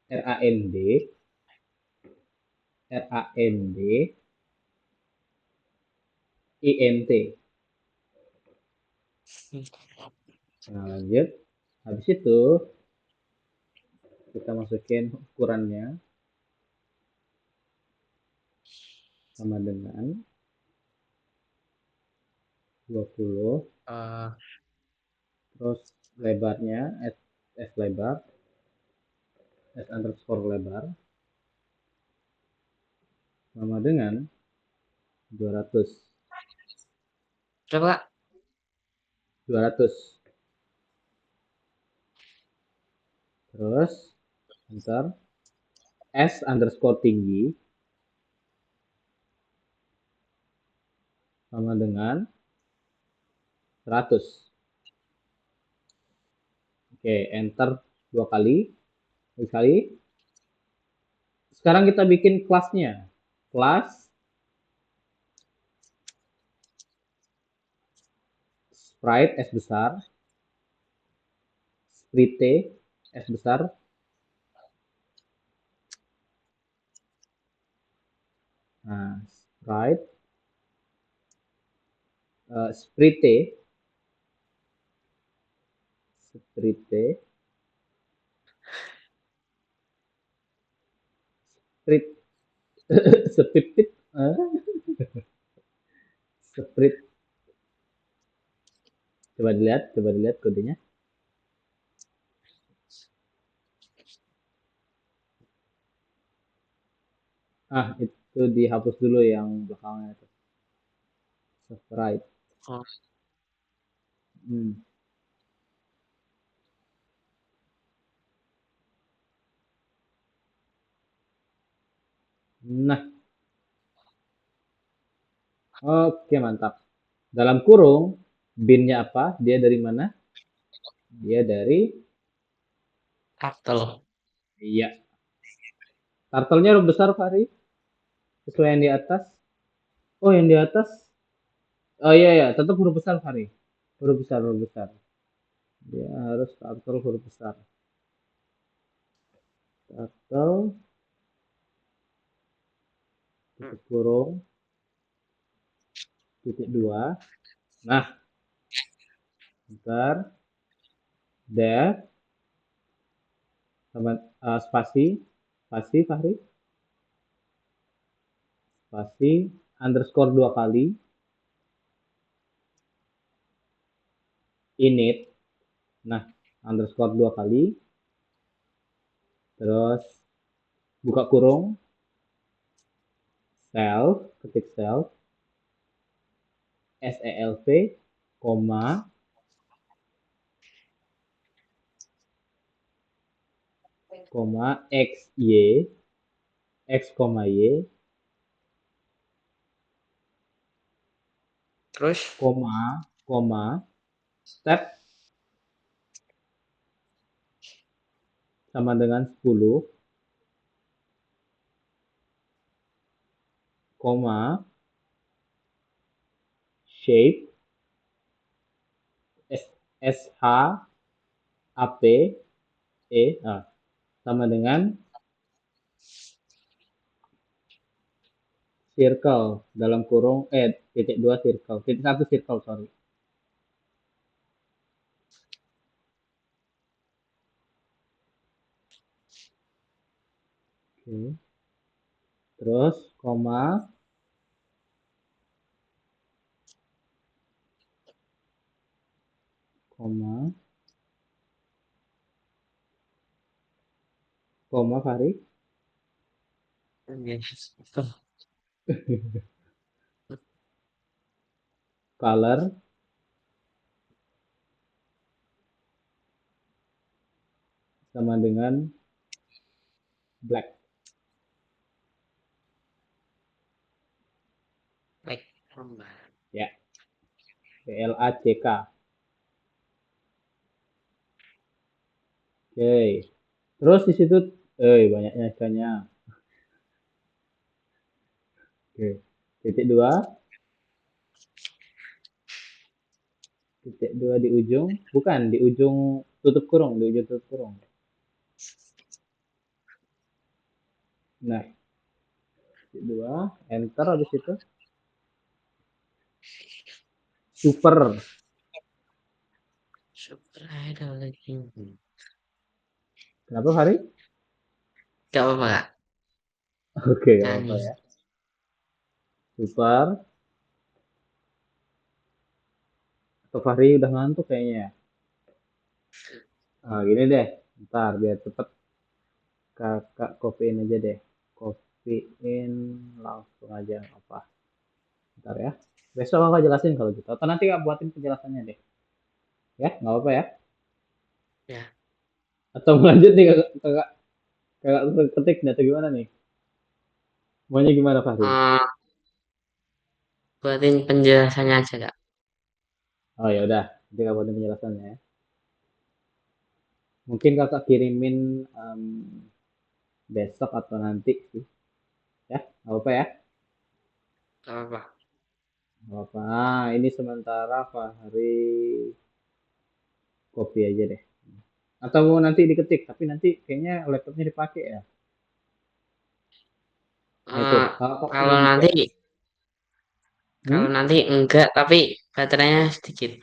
rand int. Nah, lanjut. Habis itu kita masukin ukurannya sama dengan 20. Eh, Terus lebarnya s lebar, s underscore lebar sama dengan 200. Berapa, Kak? 200. Terus enter s underscore tinggi sama dengan 100. Oke, enter 2 kali. Sekali. Sekarang kita bikin kelasnya. Kelas sprite S besar, sprite S besar, nah, sprite, sprite, sprite, sepipit, Sprint. Coba dilihat kodenya. Itu dihapus dulu yang belakangnya itu. Sprite. Oh, Hmm. Nah, oke mantap. Dalam kurung, bin-nya apa? Dia dari mana? Dia dari, turtle. iya. Turtle-nya huruf besar, Fahri. Sesuai yang di atas. Oh, yang di atas. Oh iya, iya. Tetap huruf besar, Fahri. Huruf besar, huruf besar. Dia harus turtle huruf besar. Turtle, tutup kurung, titik dua. Nah, ntar, def, sama spasi, spasi, Fahri. Spasi, underscore dua kali. Init. Nah, underscore dua kali. Terus, buka kurung, self, ketik self, self, koma, koma, x, koma, y, Terus koma, koma, step sama dengan 10, koma, shape, sh, ap, sama dengan circle dalam kurung, titik dua circle, titik satu circle, sorry. Oke. Terus, koma, koma, koma, Fahri, yes. color, sama dengan black. Baik. Ya, black. Oke. Terus di situ, banyaknya ikannya. Oke. Titik dua, titik dua di ujung, bukan di ujung tutup kurung, di ujung tutup kurung. Nah, titik dua, enter habis itu. Super. Super idol lagi. Kenapa, Fahri? Gak apa-apa, Kak. Oke, gak apa-apa Nyanyi. ya. Super. Atau Fahri udah ngantuk kayaknya ya. Gini deh. Ntar biar cepet kakak copyin aja deh. Copyin langsung aja apa. Ntar ya. Besok kakak jelasin kalau gitu. Atau nanti kak buatin penjelasannya deh. Ya, nggak apa-apa ya. Ya. Atau lanjut nih kakak, kakak, kakak ketik nih atau gimana nih? Maunya gimana Fahri? Eh, buatin penjelasannya aja, Kak. Oh ya udah, nanti kakak buatin penjelasannya ya. Mungkin kakak kirimin besok atau nanti sih. Ya, nggak apa-apa ya. Gak apa-apa. Nggak apa-apa. Ini sementara Fahri copy aja deh. Atau mau nanti diketik, tapi nanti kayaknya laptopnya dipakai ya. Nah itu, Eh, kalau kok kalau mau di nanti chat, kalau hmm? nanti enggak, tapi baterainya sedikit.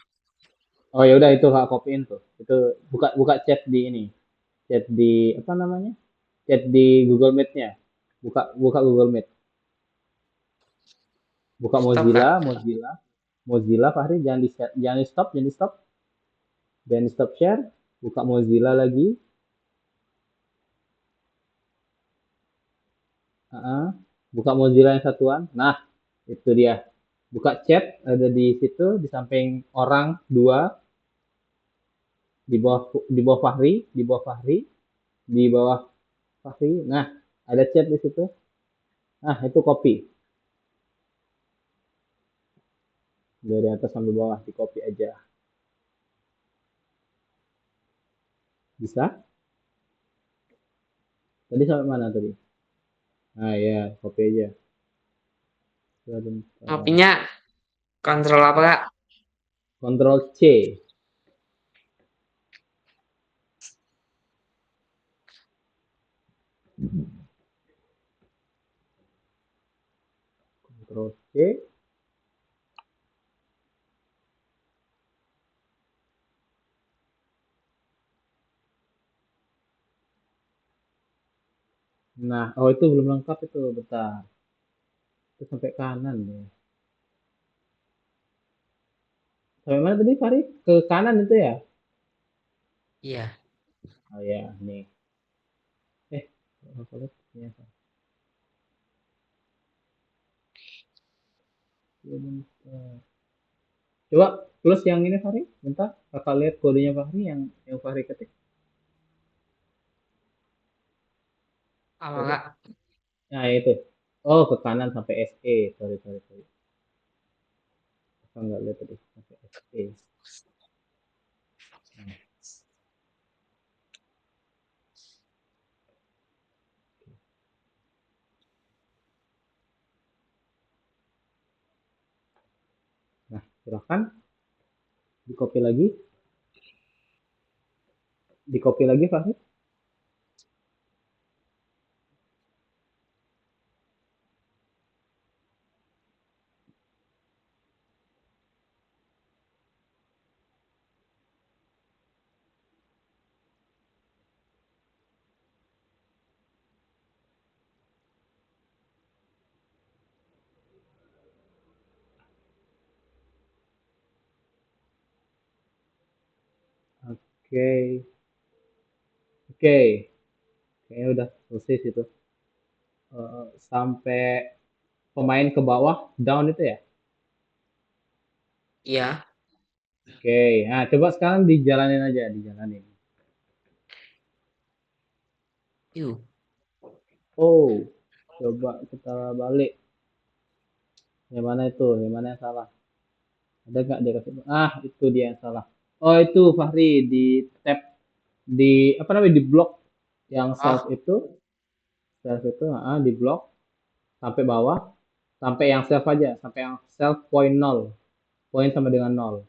Oh ya udah itu kak copyin tuh. Itu buka buka chat di ini, chat di apa namanya? Chat di Google Meet-nya. Buka buka Google Meet. Buka Stop Mozilla, Kak. Mozilla Fahri, jangan di stop, jangan di stop share. Buka Mozilla lagi. Heeh. Buka Mozilla yang satuan. Nah, itu dia. Buka chat, ada di situ, di samping orang dua, di bawah Fahri, di bawah Fahri. Nah, ada chat di situ. Nah, itu copy. Dari atas sampai bawah, di copy aja. Bisa? Tadi sampai mana tadi? Nah, ya, copy aja. Sebentar. Kopinya kontrol apa Kak? Ctrl C. Ctrl C. Nah, oh itu belum lengkap itu, bentar. Itu sampai kanan ya. Sampai mana tadi, Fari? Ke kanan itu ya? Iya. Oh ya, nih. Eh, apa lihat? Ya, bentar. Coba close yang ini, Fahri. Bentar, kakak lihat kodenya Fahri yang Fahri ketik. Apa Coba. Kak? Nah, itu. Oh, ke kanan sampai SE. Sorry, sorry, sorry. Kakak nggak lihat tadi. Sampai SE. Nah, nah, silahkan. Di copy lagi. Di copy lagi, Fahri. Oke. Oke. Kayaknya udah selesai situ. Sampai pemain ke bawah, down itu ya? Iya. Oke. Nah, coba sekarang dijalanin aja, dijalanin. Yuk. Oh, coba kita balik. Yang mana itu? Yang mana yang salah? Ada nggak dia kasih? Ah, itu dia yang salah. Oh, itu Fahri di tab di apa namanya di blok yang Oh, self itu di blok sampai bawah, sampai yang self aja, sampai yang self point nol, point sama dengan nol.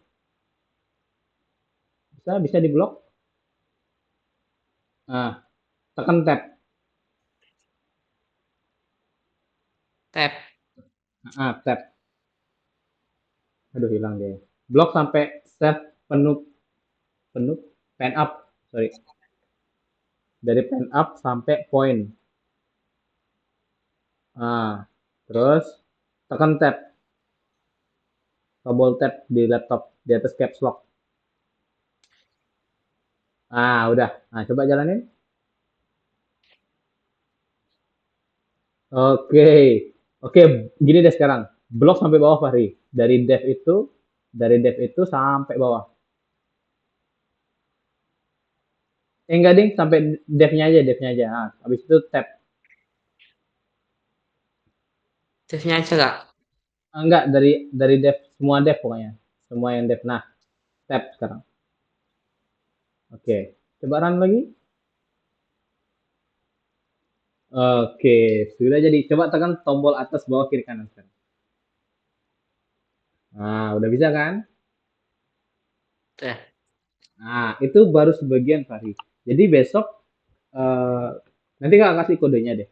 Bisa bisa di blok. Nah, tekan tab. tab. Tab. Aduh hilang dia. Blok sampai self penuh penuh pen up, sorry. Dari pen up sampai point. Nah, terus tekan tab, tombol tab di laptop di atas caps lock. Udah. Nah, coba jalanin. Oke. Oke, gini deh sekarang. Blok sampai bawah, Fahri. Dari dev itu sampai bawah. Enggak, ding, sampai devnya aja. Nah, habis itu tab. Save-nya aja Kak. Enggak, dari dev, semua dev pokoknya. Semua yang dev. Nah, tab sekarang. Oke. Coba run lagi. Oke, sudah jadi. Coba tekan tombol atas, bawah, kiri, kanan sekarang. Nah, udah bisa kan? Udah. Nah, itu baru sebagian, Fahri. Jadi besok, eh, nanti kakak kasih kodenya deh.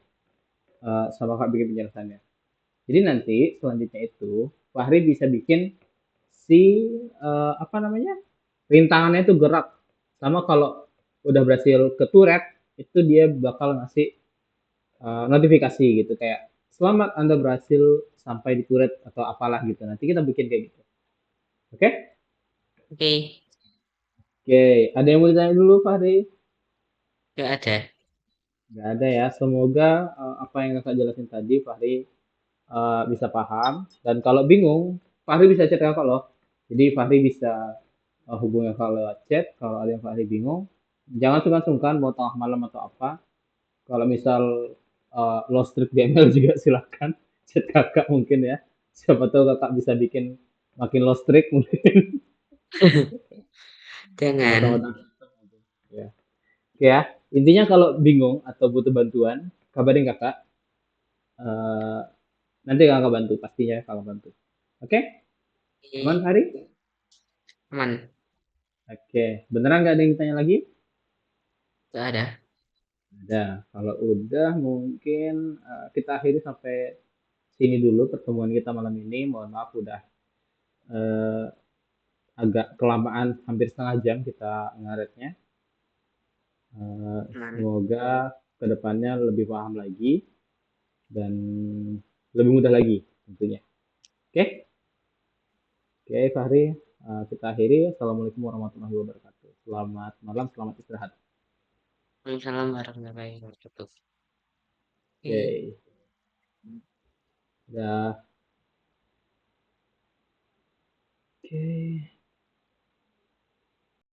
Sama kak bikin penjelasannya. Jadi nanti selanjutnya itu, Fahri bisa bikin si, apa namanya, rintangannya itu gerak. Sama kalau udah berhasil ke turret, itu dia bakal ngasih notifikasi gitu. Kayak, selamat Anda berhasil sampai di turret atau apalah gitu. Nanti kita bikin kayak gitu. Oke? Oke, Oke, ada yang mau ditanya dulu, Fahri? nggak ada. Nggak ada ya. Semoga apa yang kakak jelasin tadi, Fahri bisa paham. Dan kalau bingung, Fahri bisa chat kakak loh. Jadi Fahri bisa hubungi kakak lewat chat. Kalau ada yang Fahri bingung, jangan sungkan-sungkan mau tengah malam atau apa. Kalau misal lost streak DML juga silakan chat kakak mungkin ya. Siapa tahu kakak bisa bikin makin lost streak mungkin. Sama-sama Jangan. tangkap. Ya. Oke ya. Intinya kalau bingung atau butuh bantuan, kabarin kakak. Eh, nanti kakak bantu, pastinya kakak bantu. Oke? Aman, Oke, Hari? aman. Oke. Beneran nggak ada yang tanya lagi? Nggak ada. Ada. Kalau udah mungkin kita akhiri sampai sini dulu pertemuan kita malam ini. Mohon maaf udah eh, agak kelamaan, hampir setengah jam kita ngaretnya. Aman. Semoga kedepannya lebih paham lagi dan lebih mudah lagi tentunya. Oke, oke Fahri, kita akhiri. Assalamualaikum warahmatullahi wabarakatuh. Selamat malam, selamat istirahat. Waalaikumsalam warahmatullahi wabarakatuh. Oke. Oke, dah. Oke.